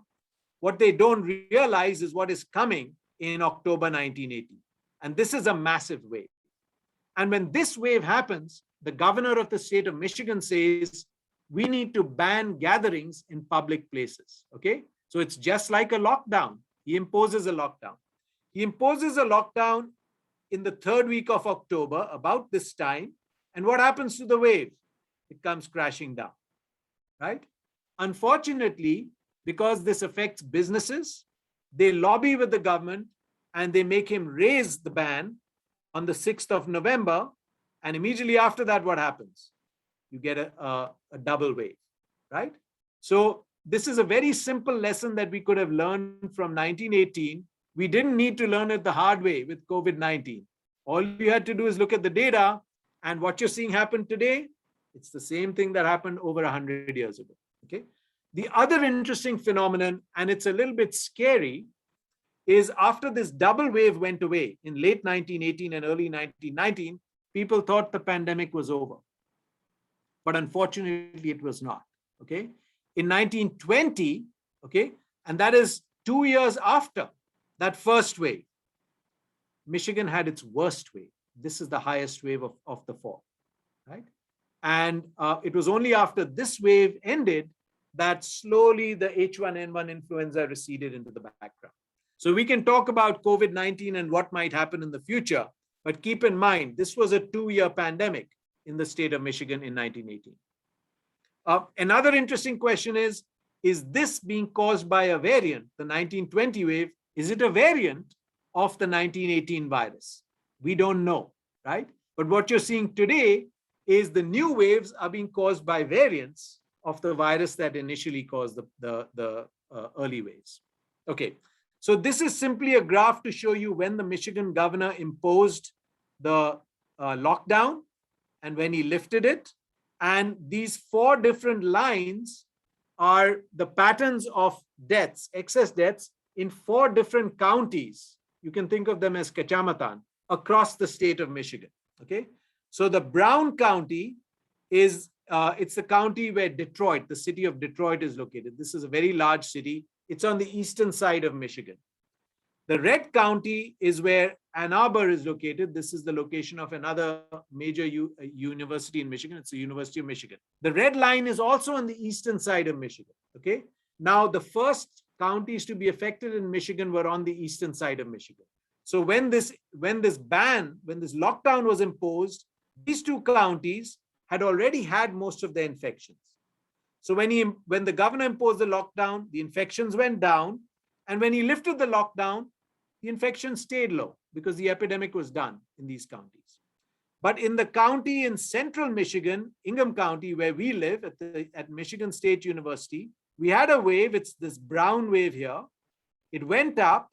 What they don't realize is what is coming in October 1918. And this is a massive wave. And when this wave happens, the governor of the state of Michigan says, we need to ban gatherings in public places, okay? So it's just like a lockdown. He imposes a lockdown. He imposes a lockdown in the 3rd week of October, about this time. And what happens to the wave? It comes crashing down, right? Unfortunately, because this affects businesses, they lobby with the government and they make him raise the ban on the 6th of November. And immediately after that, what happens? You get a double wave, right? So this is a very simple lesson that we could have learned from 1918. We didn't need to learn it the hard way with COVID-19. All you had to do is look at the data, and what you're seeing happen today, it's the same thing that happened over 100 years ago, okay? The other interesting phenomenon, and it's a little bit scary, is after this double wave went away in late 1918 and early 1919, people thought the pandemic was over. But unfortunately, it was not, okay? In 1920, okay, and that is 2 years after that first wave, Michigan had its worst wave. This is the highest wave of the 4, right? And it was only after this wave ended that slowly the H1N1 influenza receded into the background. So we can talk about COVID-19 and what might happen in the future, but keep in mind, this was a 2-year pandemic in the state of Michigan in 1918. Another interesting question is this being caused by a variant, the 1920 wave? Is it a variant of the 1918 virus? We don't know, right? But what you're seeing today is the new waves are being caused by variants of the virus that initially caused the early waves. Okay, so this is simply a graph to show you when the Michigan governor imposed the lockdown and when he lifted it. And these 4 different lines are the patterns of deaths, excess deaths in 4 different counties. You can think of them as kecamatan across the state of Michigan, okay? So the Brown County is, it's the county where Detroit, the city of Detroit is located. This is a very large city. It's on the eastern side of Michigan. The Red County is where Ann Arbor is located. This is the location of another major university in Michigan. It's the University of Michigan. The red line is also on the eastern side of Michigan, okay? Now, the first counties to be affected in Michigan were on the eastern side of Michigan. So when this lockdown was imposed, these 2 counties had already had most of the infections. So when the governor imposed the lockdown, the infections went down. And when he lifted the lockdown, the infections stayed low because the epidemic was done in these counties. But in the county in central Michigan, Ingham County, where we live at Michigan State University, we had a wave, it's this brown wave here. It went up,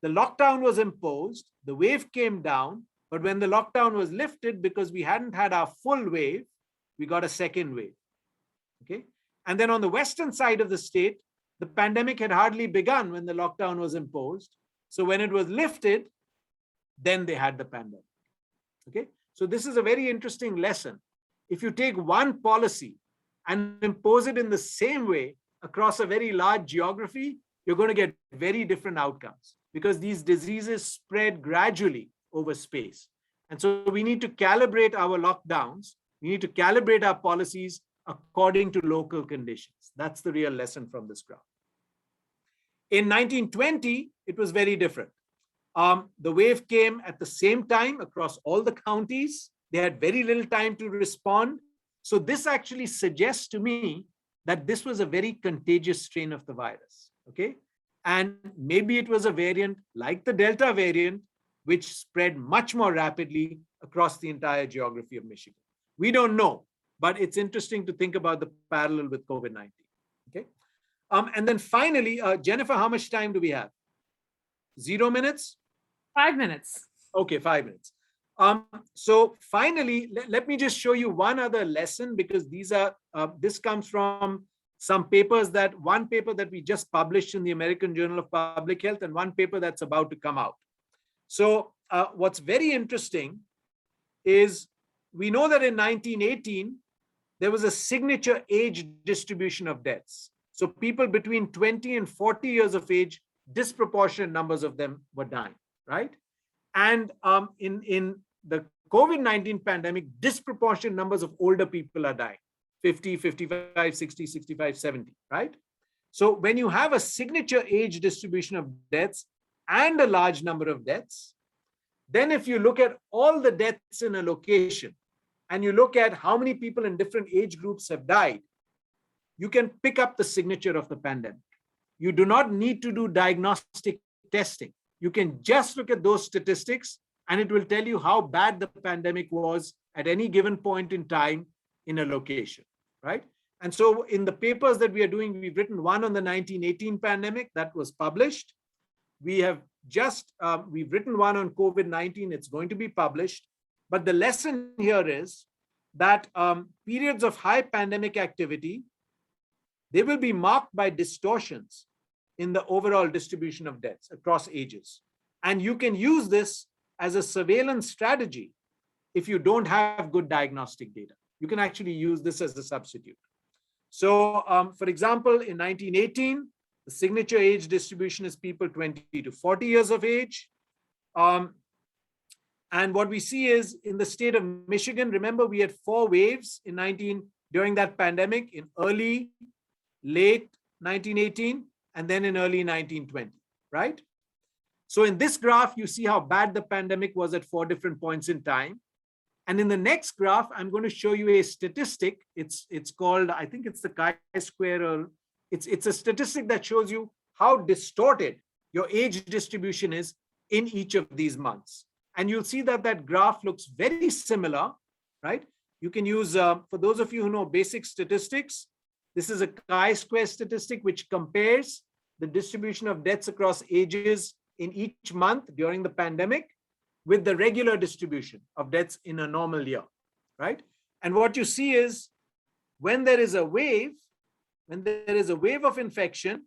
the lockdown was imposed, the wave came down, but when the lockdown was lifted, because we hadn't had our full wave, we got a second wave, okay? And then on the western side of the state, the pandemic had hardly begun when the lockdown was imposed. So when it was lifted, then they had the pandemic, okay? So this is a very interesting lesson. If you take one policy and impose it in the same way across a very large geography, you're going to get very different outcomes because these diseases spread gradually over space. And so we need to calibrate our lockdowns. We need to calibrate our policies according to local conditions. That's the real lesson from this graph. In 1920, it was very different. The wave came at the same time across all the counties. They had very little time to respond. So this actually suggests to me that this was a very contagious strain of the virus, okay? And maybe it was a variant like the Delta variant, which spread much more rapidly across the entire geography of Michigan. We don't know, but it's interesting to think about the parallel with COVID-19, okay? And then finally, Jennifer, how much time do we have? 0 minutes? 5 minutes. Okay, 5 minutes. So finally, let me just show you one other lesson because these are, this comes from some papers one paper that we just published in the American Journal of Public Health and one paper that's about to come out. So what's very interesting is we know that in 1918, there was a signature age distribution of deaths. So people between 20 and 40 years of age, disproportionate numbers of them were dying, right? And in the COVID-19 pandemic, disproportionate numbers of older people are dying, 50, 55, 60, 65, 70, right? So when you have a signature age distribution of deaths and a large number of deaths, then if you look at all the deaths in a location and you look at how many people in different age groups have died, you can pick up the signature of the pandemic. You do not need to do diagnostic testing. You can just look at those statistics and it will tell you how bad the pandemic was at any given point in time in a location, right? And so in the papers that we are doing, we've written one on the 1918 pandemic that was published. We have just, we've written one on COVID-19, it's going to be published. But the lesson here is that periods of high pandemic activity, they will be marked by distortions in the overall distribution of deaths across ages. And you can use this as a surveillance strategy if you don't have good diagnostic data. You can actually use this as a substitute. So for example, in 1918, the signature age distribution is people 20 to 40 years of age. And what we see is in the state of Michigan, remember we had 4 waves during that pandemic in early, late 1918, and then in early 1920, right? So in this graph, you see how bad the pandemic was at 4 different points in time. And in the next graph, I'm going to show you a statistic. It's called, I think it's the chi-square, or it's a statistic that shows you how distorted your age distribution is in each of these months. And you'll see that that graph looks very similar, right? You can use, for those of you who know basic statistics, this is a chi-square statistic which compares the distribution of deaths across ages in each month during the pandemic with the regular distribution of deaths in a normal year, right? And what you see is when there is a wave of infection,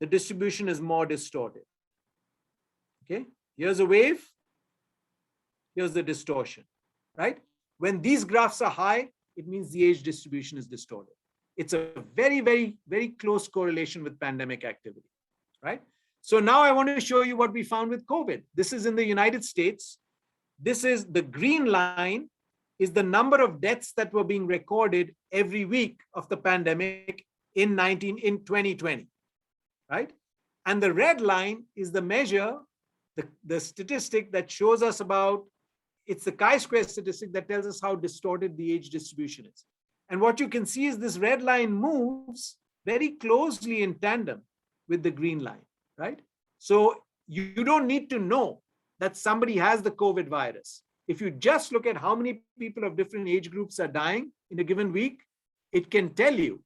the distribution is more distorted. Okay, here's a wave, here's the distortion, right? When these graphs are high, it means the age distribution is distorted. It's a very, very, very close correlation with pandemic activity, right? So now I want to show you what we found with COVID. This is in the United States. This is the green line is the number of deaths that were being recorded every week of the pandemic in 2020, right? And the red line is the measure, the statistic that shows us about, it's the chi-square statistic that tells us how distorted the age distribution is. And what you can see is this red line moves very closely in tandem with the green line, right? So you don't need to know that somebody has the COVID virus. If you just look at how many people of different age groups are dying in a given week, it can tell you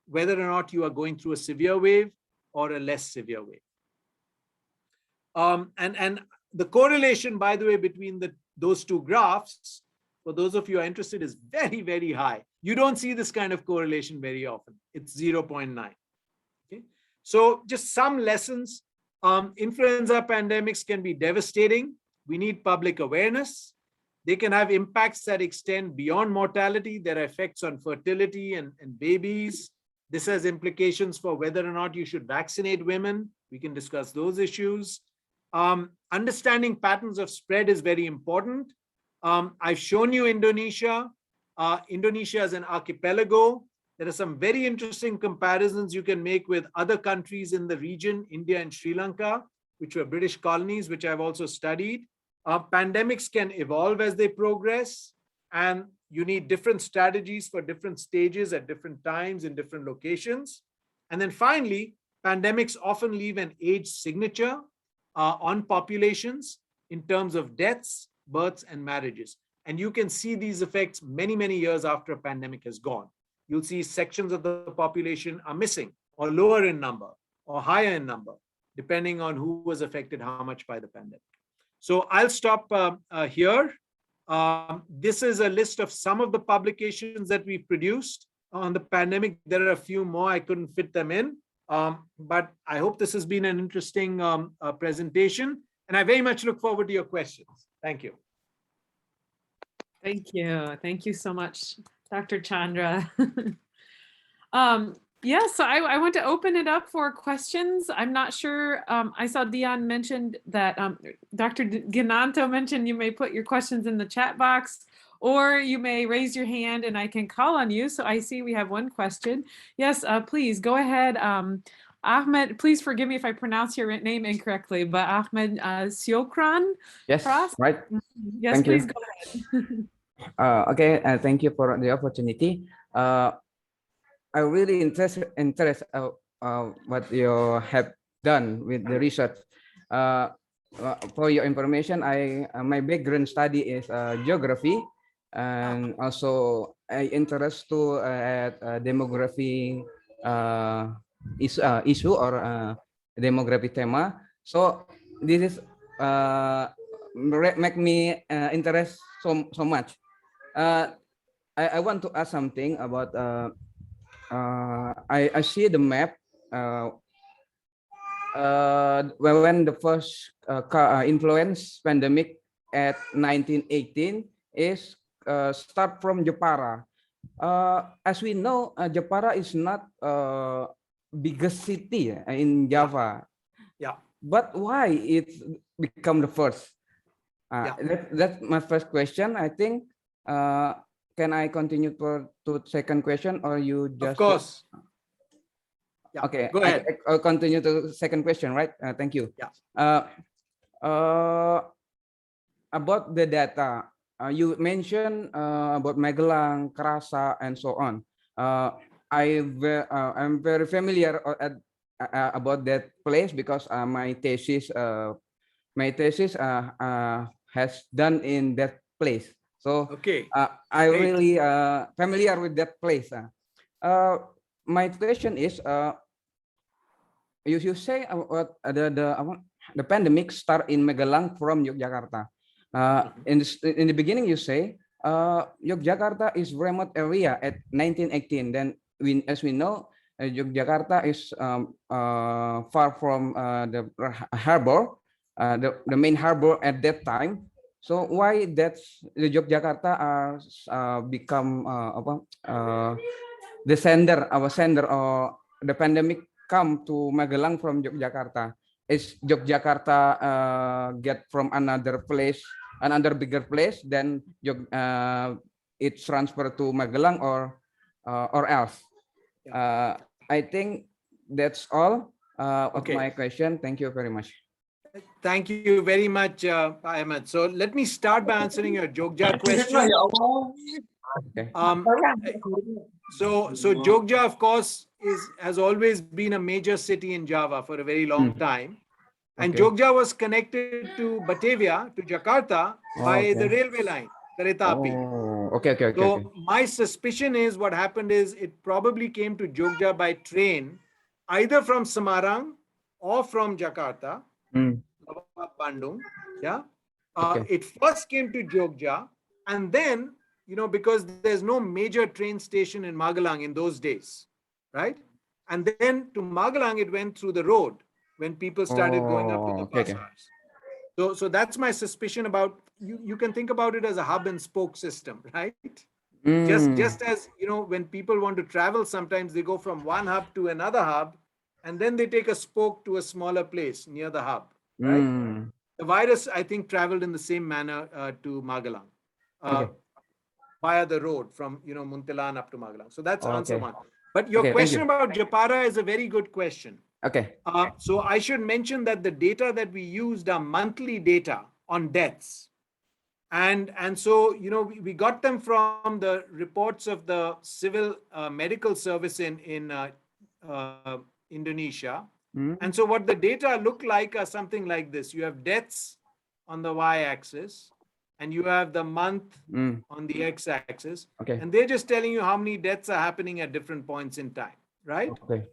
whether or not you are going through a severe wave or a less severe wave. And the correlation, by the way, between those two graphs, for those of you who are interested, is very, very high. You don't see this kind of correlation very often. It's 0.9. Okay? So just some lessons. Influenza pandemics can be devastating. We need public awareness. They can have impacts that extend beyond mortality. There are effects on fertility and babies. This has implications for whether or not you should vaccinate women. We can discuss those issues. Understanding patterns of spread is very important. I've shown you Indonesia. Indonesia is an archipelago. There are some very interesting comparisons you can make with other countries in the region, India and Sri Lanka, which were British colonies, which I've also studied. Pandemics can evolve as they progress, and you need different strategies for different stages at different times in different locations. And then finally, pandemics often leave an age signature on populations in terms of deaths, births, and marriages. And you can see these effects many, many years after a pandemic has gone. You'll see sections of the population are missing, or lower in number, or higher in number, depending on who was affected how much by the pandemic. So I'll stop here. This is a list of some of the publications that we've produced on the pandemic. There are a few more, I couldn't fit them in, but I hope this has been an interesting presentation, and I very much look forward to your questions. Thank you. Thank you. Thank you so much, Dr. Chandra. Yeah, so I want to open it up for questions. I'm not sure. I saw Dion mentioned that Dr. Ginanto mentioned you may put your questions in the chat box, or you may raise your hand and I can call on you. So I see we have one question. Yes, please go ahead. Ahmed, please forgive me if I pronounce your name incorrectly, but Ahmed Siokran. Yes, Prof? right. Yes, Thank please you. go ahead. Okay, thank you for the opportunity. I really interested what you have done with the research. For your information, my background study is geography, and also I interest to at demography issue or demography tema. So this is make me interest so much. I want to ask something about. I see the map when the first influenza pandemic at 1918 is start from Jepara. As we know, Jepara is not biggest city in Java. Yeah. But why it become the first? That's my first question. I think. Can I continue to second question, or you just? Of course. Yeah. Okay. Go ahead. I'll continue to second question, right? Thank you. Yeah. About the data, you mentioned about Magelang, Krasa, and so on. I'm very familiar about that place because my thesis has done in that place. So okay, I really familiar with that place. My question is, you say the pandemic start in Magelang from Yogyakarta. In the beginning, you say Yogyakarta is remote area at 1918. Then as we know, Yogyakarta is far from the harbor, the main harbor at that time. So why that's the Yogyakarta are become the sender, our sender, or the pandemic come to Magelang from Yogyakarta? Is Yogyakarta get from another place, another bigger place, then it's transferred to Magelang or else? I think that's all of my question. Thank you very much. Thank you very much, Ahmed. So let me start by answering your Jogja question. Okay. So Jogja, of course, has always been a major city in Java for a very long time. And Jogja was connected to Batavia, to Jakarta, by the railway line, Kereta Api. Okay. So my suspicion is what happened is it probably came to Jogja by train, either from Semarang or from Jakarta, Mm, Bandung. Yeah. okay. It first came to Jogja, and then, because there's no major train station in Magelang in those days, right? And then to Magelang, it went through the road when people started going up to the Okay. pasars. So that's my suspicion about you. You can think about it as a hub and spoke system, right? Just as when people want to travel, sometimes they go from one hub to another hub, and then they take a spoke to a smaller place near the hub, right? The virus, I think, traveled in the same manner to Magelang, Okay. via the road from Muntilan up to Magelang. So that's answer Okay. one. But your Okay, thank question you. about Japara is a very good question. Okay. So I should mention that the data that we used are monthly data on deaths. And so, we got them from the reports of the civil medical service in Indonesia. And so what the data look like are something like this. You have deaths on the y-axis, and you have the month on the x-axis. Okay. And they're just telling you how many deaths are happening at different points in time, right? Okay.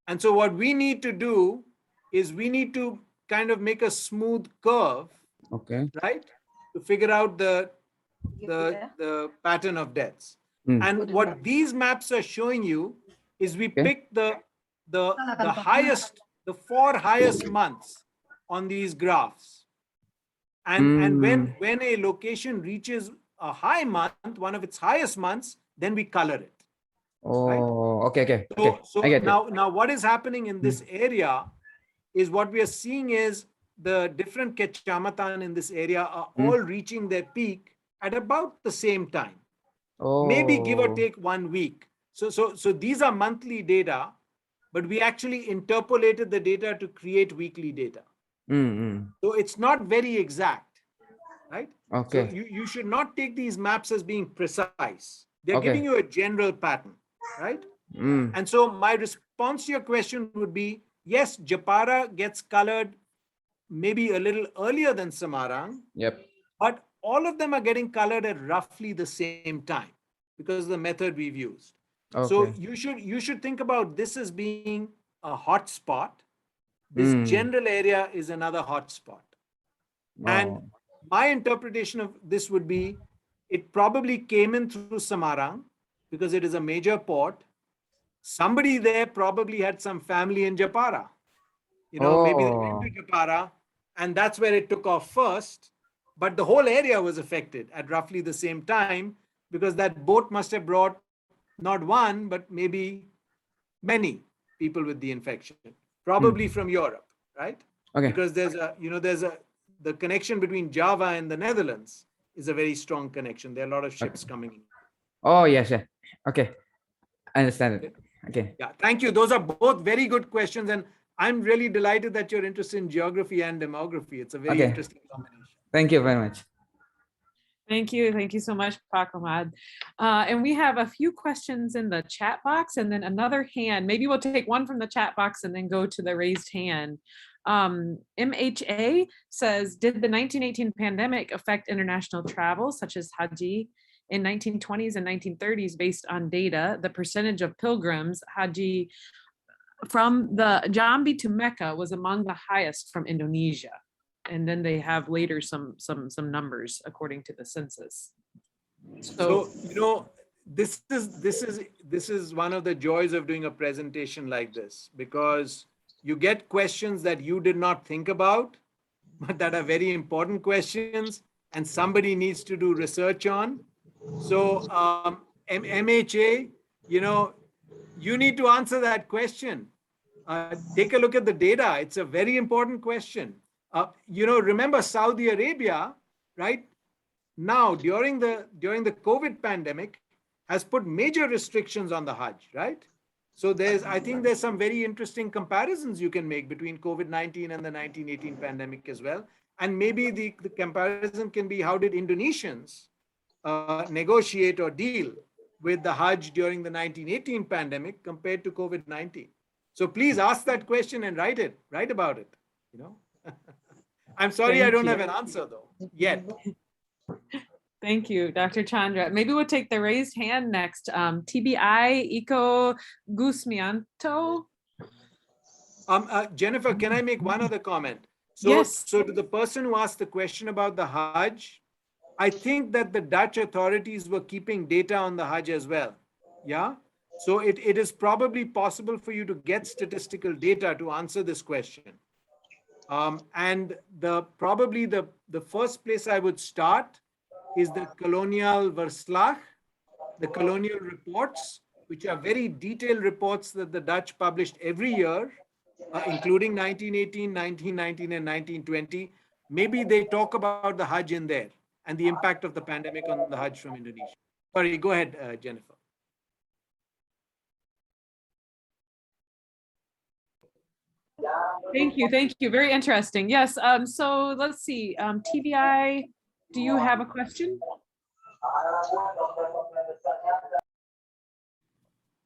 And so what we need to do is we need to kind of make a smooth curve, Okay. right? To figure out the pattern of deaths. And what these maps are showing you is we pick the highest, the 4 highest months on these graphs. And when a location reaches a high month, one of its highest months, then we color it. Oh, okay. So I get it. now what is happening in this area is what we are seeing is the different kecamatan in this area are all reaching their peak at about the same time. Maybe give or take 1 week. So these are monthly data, but we actually interpolated the data to create weekly data. So it's not very exact, right? Okay. So you should not take these maps as being precise. They're Okay. giving you a general pattern, right? And so my response to your question would be, yes, Japara gets colored maybe a little earlier than Semarang, Yep. but all of them are getting colored at roughly the same time because of the method we've used. Okay. So you should think about this as being a hot spot. This general area is another hot spot. And my interpretation of this would be, it probably came in through Semarang because it is a major port. Somebody there probably had some family in Japara. Maybe they went to Japara, and that's where it took off first. But the whole area was affected at roughly the same time because that boat must have brought not one, but maybe many people with the infection, probably from Europe, right? Okay. Because the connection between Java and the Netherlands is a very strong connection. There are a lot of ships coming in. Oh, yes. Okay. I understand it. Okay. Yeah, thank you. Those are both very good questions. And I'm really delighted that you're interested in geography and demography. It's a very interesting combination. Thank you very much. Thank you. Thank you so much, Pak Ahmad. And we have a few questions in the chat box and then another hand. Maybe we'll take one from the chat box and then go to the raised hand. MHA says, did the 1918 pandemic affect international travel, such as Haji? In 1920s and 1930s, based on data, the percentage of pilgrims, Haji, from the Jambi to Mecca was among the highest from Indonesia. And then they have later some numbers according to the census. So this is one of the joys of doing a presentation like this, because you get questions that you did not think about, but that are very important questions, and somebody needs to do research on. So MHA, you need to answer that question. Take a look at the data. It's a very important question. Remember Saudi Arabia, right? Now, during the COVID pandemic, has put major restrictions on the Hajj, right? So I think there's some very interesting comparisons you can make between COVID-19 and the 1918 pandemic as well. And maybe the comparison can be, how did Indonesians negotiate or deal with the Hajj during the 1918 pandemic compared to COVID-19? So please ask that question and write about it. I'm sorry, I don't have an answer though yet. Thank you, Dr. Chandra. Maybe we'll take the raised hand next. TBI Iko Gusmianto. Jennifer, can I make one other comment? Yes. So to the person who asked the question about the Hajj, I think that the Dutch authorities were keeping data on the Hajj as well. Yeah. So it is probably possible for you to get statistical data to answer this question. And probably the first place I would start is the colonial verslag, the colonial reports, which are very detailed reports that the Dutch published every year, including 1918, 1919, and 1920. Maybe they talk about the Hajj in there and the impact of the pandemic on the Hajj from Indonesia. Sorry, go ahead, Jennifer. Thank you. Thank you. Very interesting. Yes. So let's see. TBI, do you have a question?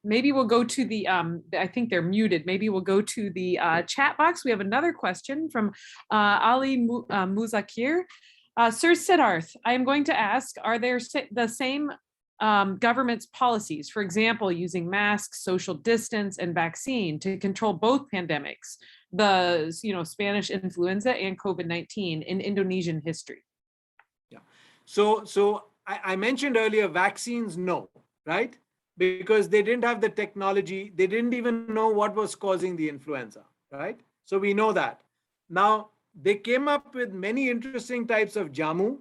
Maybe we'll go to the, I think they're muted. Maybe we'll go to the chat box. We have another question from Ali Muzakir. Sir Siddarth, I am going to ask, are there the same government's policies, for example, using masks, social distance, and vaccine to control both pandemics, the Spanish influenza and COVID-19 in Indonesian history? Yeah. So I mentioned earlier, vaccines, no, right? Because they didn't have the technology. They didn't even know what was causing the influenza, right? So we know that. Now, they came up with many interesting types of jamu.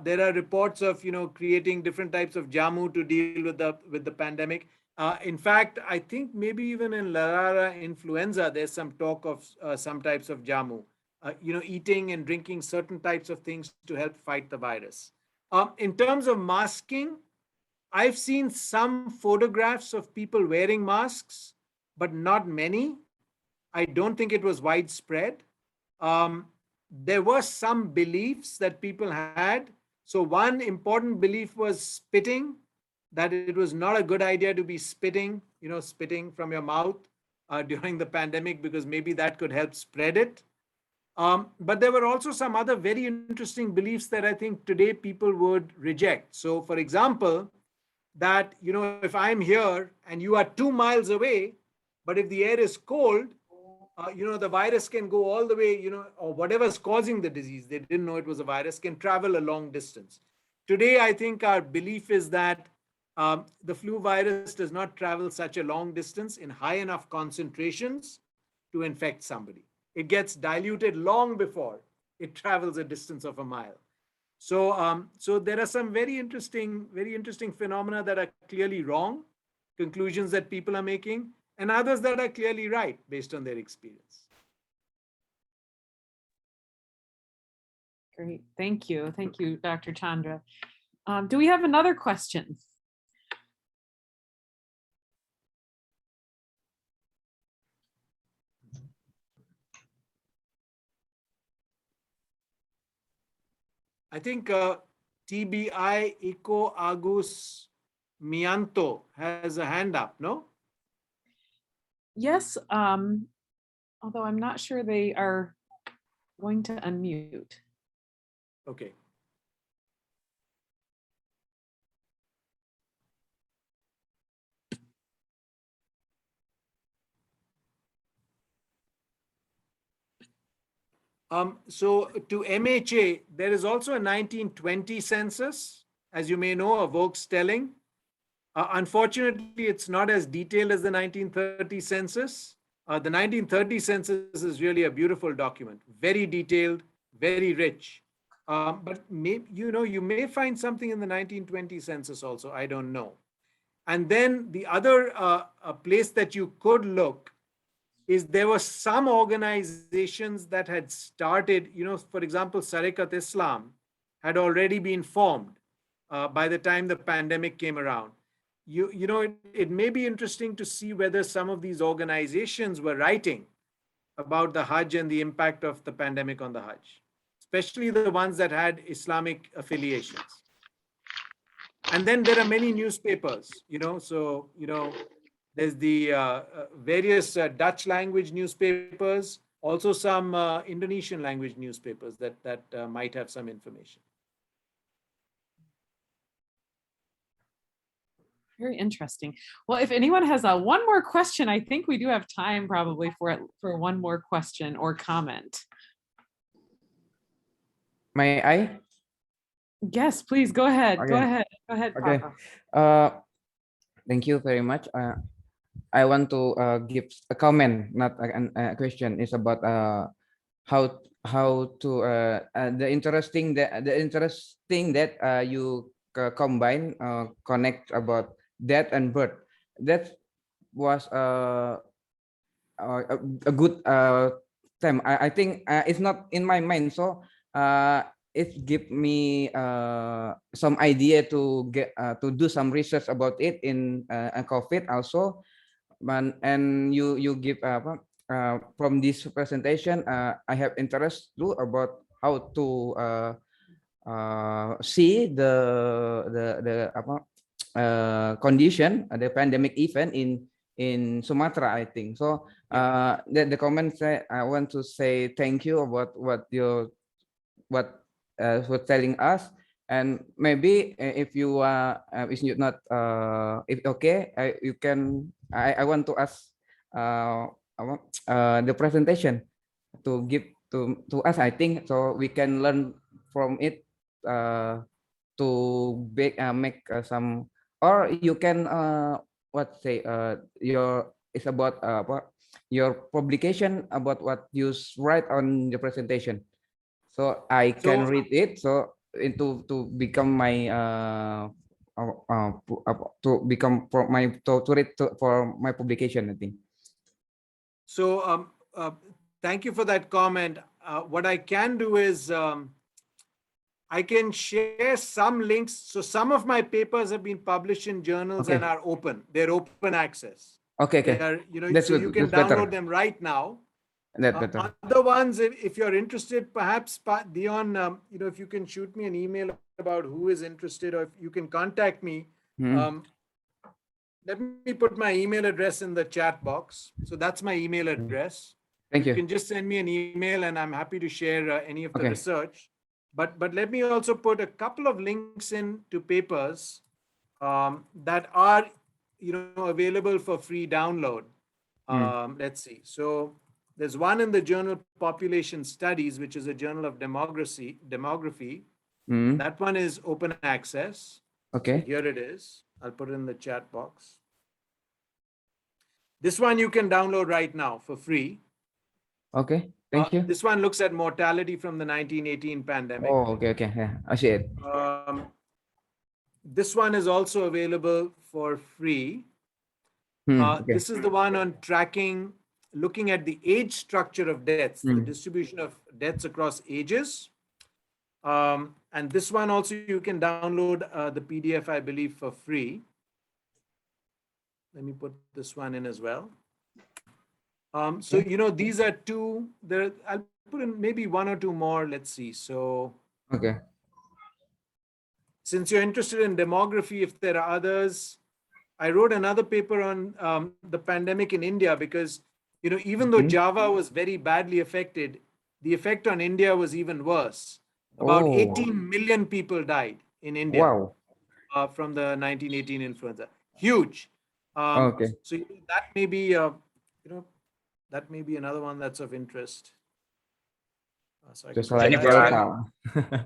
There are reports of, creating different types of jamu to deal with the pandemic. In fact, I think maybe even in Larara influenza, there's some talk of some types of jamu, eating and drinking certain types of things to help fight the virus. In terms of masking, I've seen some photographs of people wearing masks, but not many. I don't think it was widespread. There were some beliefs that people had. So one important belief was spitting, that it was not a good idea to be spitting from your mouth during the pandemic, because maybe that could help spread it. But there were also some other very interesting beliefs that I think today people would reject. So for example, that, if I'm here and you are 2 miles away, but if the air is cold, the virus can go all the way, or whatever's causing the disease, they didn't know it was a virus, can travel a long distance. Today, I think our belief is that the flu virus does not travel such a long distance in high enough concentrations to infect somebody. It gets diluted long before it travels a distance of a mile. So there are some very interesting phenomena that are clearly wrong, conclusions that people are making, and others that are clearly right based on their experience. Great, thank you, Dr. Chandra. Do we have another question? I think TBI Iko Agus Mianto has a hand up, no? Yes, although I'm not sure they are going to unmute. Okay. So to MHA, there is also a 1920 census, as you may know, of Oakes telling. Unfortunately, it's not as detailed as the 1930 census. The 1930 census is really a beautiful document, very detailed, very rich. But you may find something in the 1920 census also, I don't know. And then the other place that you could look is there were some organizations that had started, for example, Sarekat Islam had already been formed by the time the pandemic came around. It may be interesting to see whether some of these organizations were writing about the Hajj and the impact of the pandemic on the Hajj, especially the ones that had Islamic affiliations. And then there are many newspapers, there's the various Dutch language newspapers, also some Indonesian language newspapers that might have some information. Very interesting. Well, if anyone has one more question, I think we do have time probably for one more question or comment. May I? Yes, please go ahead. Go Okay. ahead. Go ahead, Okay. Papa. Thank you very much. I want to give a comment, not a question. It's about how to the interesting that you combine connect about death and birth. That was a good time. I think it's not in my mind, so it give me some idea to get to do some research about it in COVID also. And you give from this presentation, I have interest too about how to see the condition, the pandemic event in Sumatra, I think. So the comment say I want to say thank you about what for telling us. And maybe if you is not if okay, you can. I want to ask the presentation to give to us. I think so we can learn from it to make some, or you can what say your it's about what your publication about what you write on the presentation, so I can read it so into to become my to become for my to read for my publication, I think. So thank you for that comment. What I can do is I can share some links. So some of my papers have been published in journals and are open. They're open access. Okay. They are, That's so good. you can That's better. download them right now. That better. Other ones, if you're interested, perhaps Dion, if you can shoot me an email about who is interested, or if you can contact me. Let me put my email address in the chat box. So that's my email address. Thank you. You can just send me an email and I'm happy to share any of the research. But let me also put a couple of links in to papers that are available for free download. Let's see. So there's one in the journal Population Studies, which is a journal of demography. That one is open access. Okay. So here it is. I'll put it in the chat box. This one you can download right now for free. Okay. Thank you. This one looks at mortality from the 1918 pandemic. Oh, okay. Yeah, I see it. This one is also available for free. This is the one on tracking, looking at the age structure of deaths, the distribution of deaths across ages. And this one also you can download the PDF, I believe, for free. Let me put this one in as well. So, these are two. I'll put in maybe one or two more. Let's see. So, since you're interested in demography, if there are others, I wrote another paper on the pandemic in India because, even though Java was very badly affected, the effect on India was even worse. About 18 million people died in India from the 1918 influenza. Huge. So that may be, that may be another one that's of interest.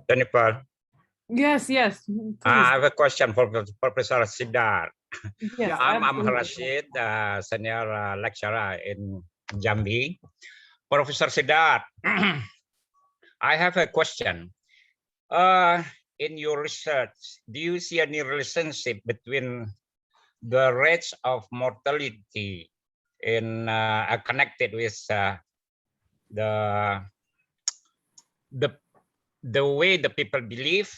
Jennifer. Yes. I have a question for Professor Siddarth. Yes, I'm Rashid, senior lecturer in Jambi. Professor Siddarth, I have a question. In your research, do you see any relationship between the rates of mortality in connected with the way the people believe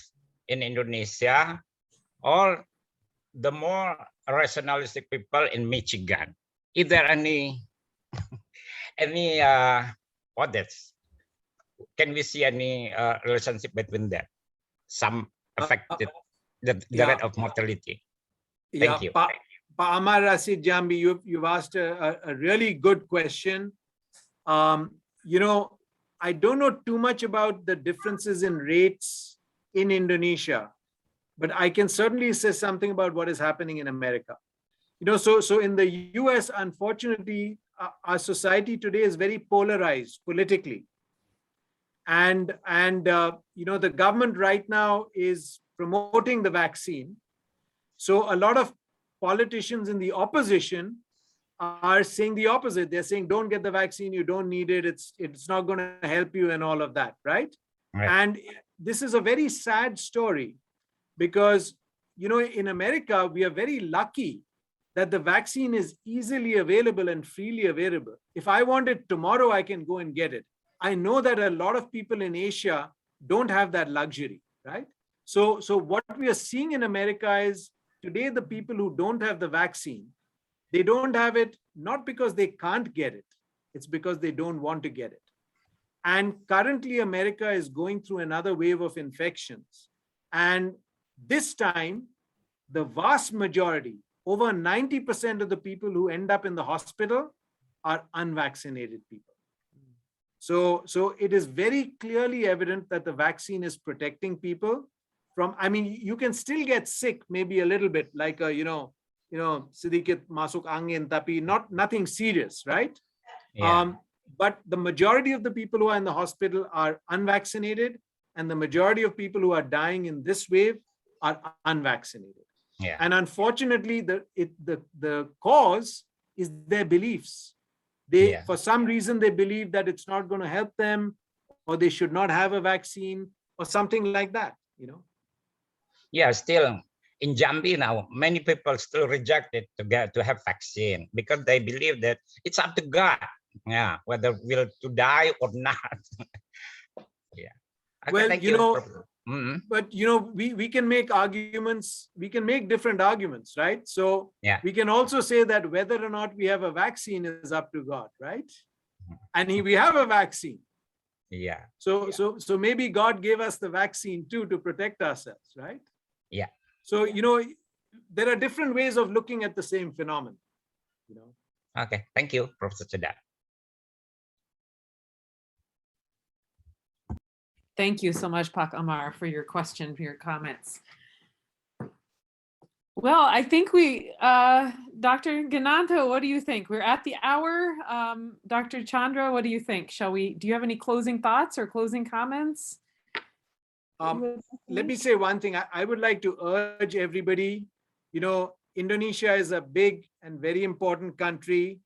in Indonesia, or the more rationalistic people in Michigan? Is there any audits? Can we see any relationship between that? Some affected the rate of mortality. Thank you. Pa Amar Rasid Jambi, you've asked a really good question. I don't know too much about the differences in rates in Indonesia. but I can certainly say something about what is happening in America. So in the US, unfortunately, our society today is very polarized politically. And the government right now is promoting the vaccine. So a lot of politicians in the opposition are saying the opposite. They're saying, don't get the vaccine, you don't need it, it's not going to help you and all of that, right? Right. And this is a very sad story because, in America, we are very lucky that the vaccine is easily available and freely available. If I want it tomorrow, I can go and get it. I know that a lot of people in Asia don't have that luxury, right? So what we are seeing in America is today, the people who don't have the vaccine, they don't have it not because they can't get it, it's because they don't want to get it. And currently, America is going through another wave of infections. And this time, the vast majority, over 90% of the people who end up in the hospital are unvaccinated people. So it is very clearly evident that the vaccine is protecting people from, you can still get sick, maybe a little bit, like sedikit masuk angin, tapi nothing serious, right? Yeah. But the majority of the people who are in the hospital are unvaccinated, and the majority of people who are dying in this wave are unvaccinated. Yeah. And unfortunately, the cause is their beliefs. They, for some reason, they believe that it's not going to help them, or they should not have a vaccine, or something like that. Yeah, still in Jambi now, many people still reject it to have vaccine because they believe that it's up to God, whether we'll to die or not. Yeah. Okay, Well, thank you. But we can make arguments, we can make different arguments, right? So we can also say that whether or not we have a vaccine is up to God, right? And we have a vaccine. Yeah. So maybe God gave us the vaccine too to protect ourselves, right? Yeah. So there are different ways of looking at the same phenomenon. Okay, thank you, Professor Siddarth. Thank you so much, Pak Amar, for your question, for your comments. Well, I think Dr. Gananto, what do you think? We're at the hour. Dr. Chandra, what do you think? Do you have any closing thoughts or closing comments? Let me say one thing. I would like to urge everybody, Indonesia is a big and very important country.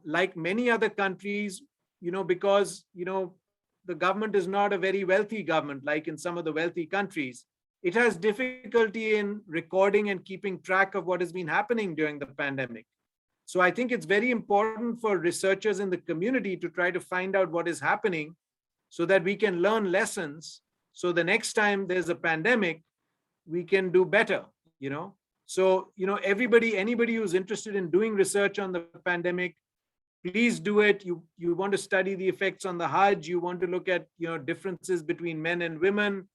Like many other countries, because, the government is not a very wealthy government, like in some of the wealthy countries. It has difficulty in recording and keeping track of what has been happening during the pandemic. So I think it's very important for researchers in the community to try to find out what is happening so that we can learn lessons. So the next time there's a pandemic, we can do better, So, anybody who's interested in doing research on the pandemic, please do it. You want to study the effects on the Hajj, you want to look at, differences between men and women,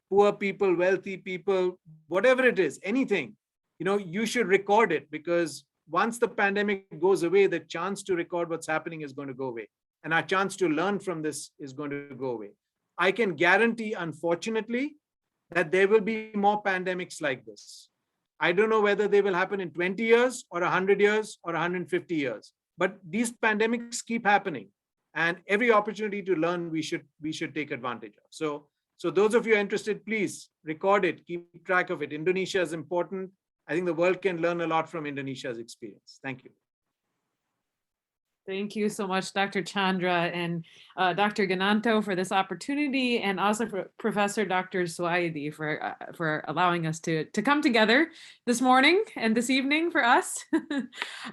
poor people, wealthy people, whatever it is, anything, you should record it, because once the pandemic goes away, the chance to record what's happening is going to go away. And our chance to learn from this is going to go away. I can guarantee, unfortunately, that there will be more pandemics like this. I don't know whether they will happen in 20 years or 100 years or 150 years. But these pandemics keep happening, and every opportunity to learn, we should take advantage of. So those of you interested, please record it, keep track of it. Indonesia is important. I think the world can learn a lot from Indonesia's experience. Thank you. Thank you so much, Dr. Chandra and Dr. Gananto, for this opportunity, and also for Professor Dr. Suwaidi for allowing us to come together this morning and this evening for us.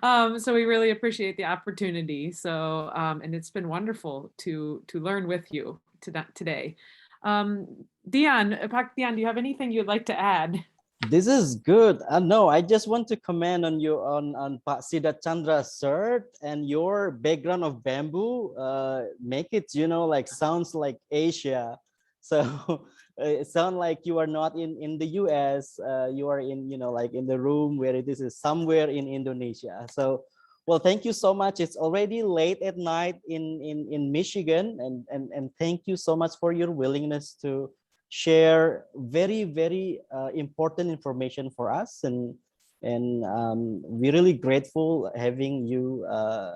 So we really appreciate the opportunity. So and it's been wonderful to learn with you today. Dian, do you have anything you'd like to add? This is good. No, I just want to comment on you on Pak Siddarth Chandra, sir, and your background of bamboo. Make it, like sounds like Asia. So it sounds like you are not in the US. You are in, like in the room where it is somewhere in Indonesia. So, well, thank you so much. It's already late at night in Michigan, and thank you so much for your willingness to share very important information for us, and we're really grateful having you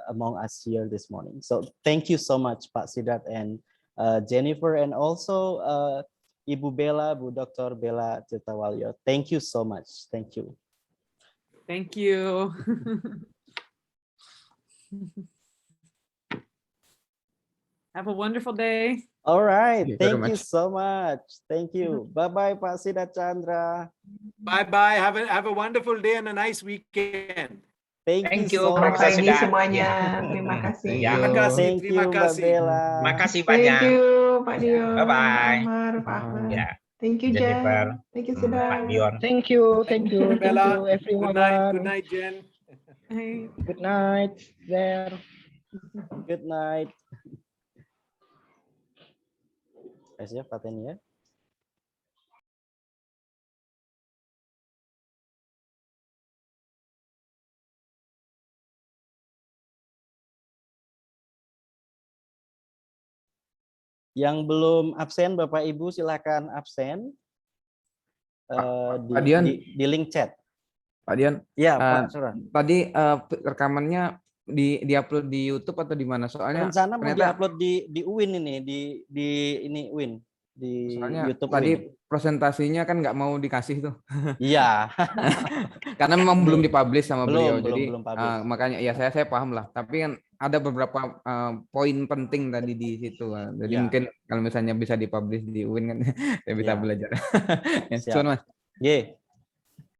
among us here this morning. So thank you so much, Pak Siddarth and Jennifer, and also Ibu Bella, Bu Dr. Bella Tirtawalyo. Thank you so much. Thank you. Thank you. Have a wonderful day. All right. Thank you very Thank you much. so much. Thank you. Bye-bye, Pak Siddarth Chandra. Bye-bye. Have a wonderful day and a nice weekend. Thank you Thank you, so Selamat much. Profesor pagi Siddarth. semuanya. Ya. Terima kasih. Thank Terima you. kasih. Thank Terima you, Mbak kasih. Bella. Makasih Thank banyak. you, Pak Dion, Pak Bye-bye. Amar, Pak Ahmad. Ya, Thank you, Jennifer, Jen. Thank you, Pak Siddarth. Dion. Thank you, thank you, thank Bella. you, Good everyone. night, Jen. Hey. Good night there. Good night. Kasih ya, paten ya. Yang belum absen, Bapak Ibu silakan absen Pak Dion. di link chat. Pak Dion, Ya, Pak Surah. tadi rekamannya di-upload di YouTube atau di mana? Soalnya Rencana mau ternyata diupload di UIN ini, di ini UIN, di soalnya YouTube tadi UIN. presentasinya kan nggak mau dikasih tuh. Iya. Karena memang belum dipublish sama beliau. Jadi belum publish. makanya ya saya paham lah. Tapi kan ada beberapa poin penting tadi di situ. Jadi Ya. mungkin kalau misalnya bisa dipublish di UIN kan saya bisa Ya. belajar. Ya, Siap. Mas. Ye.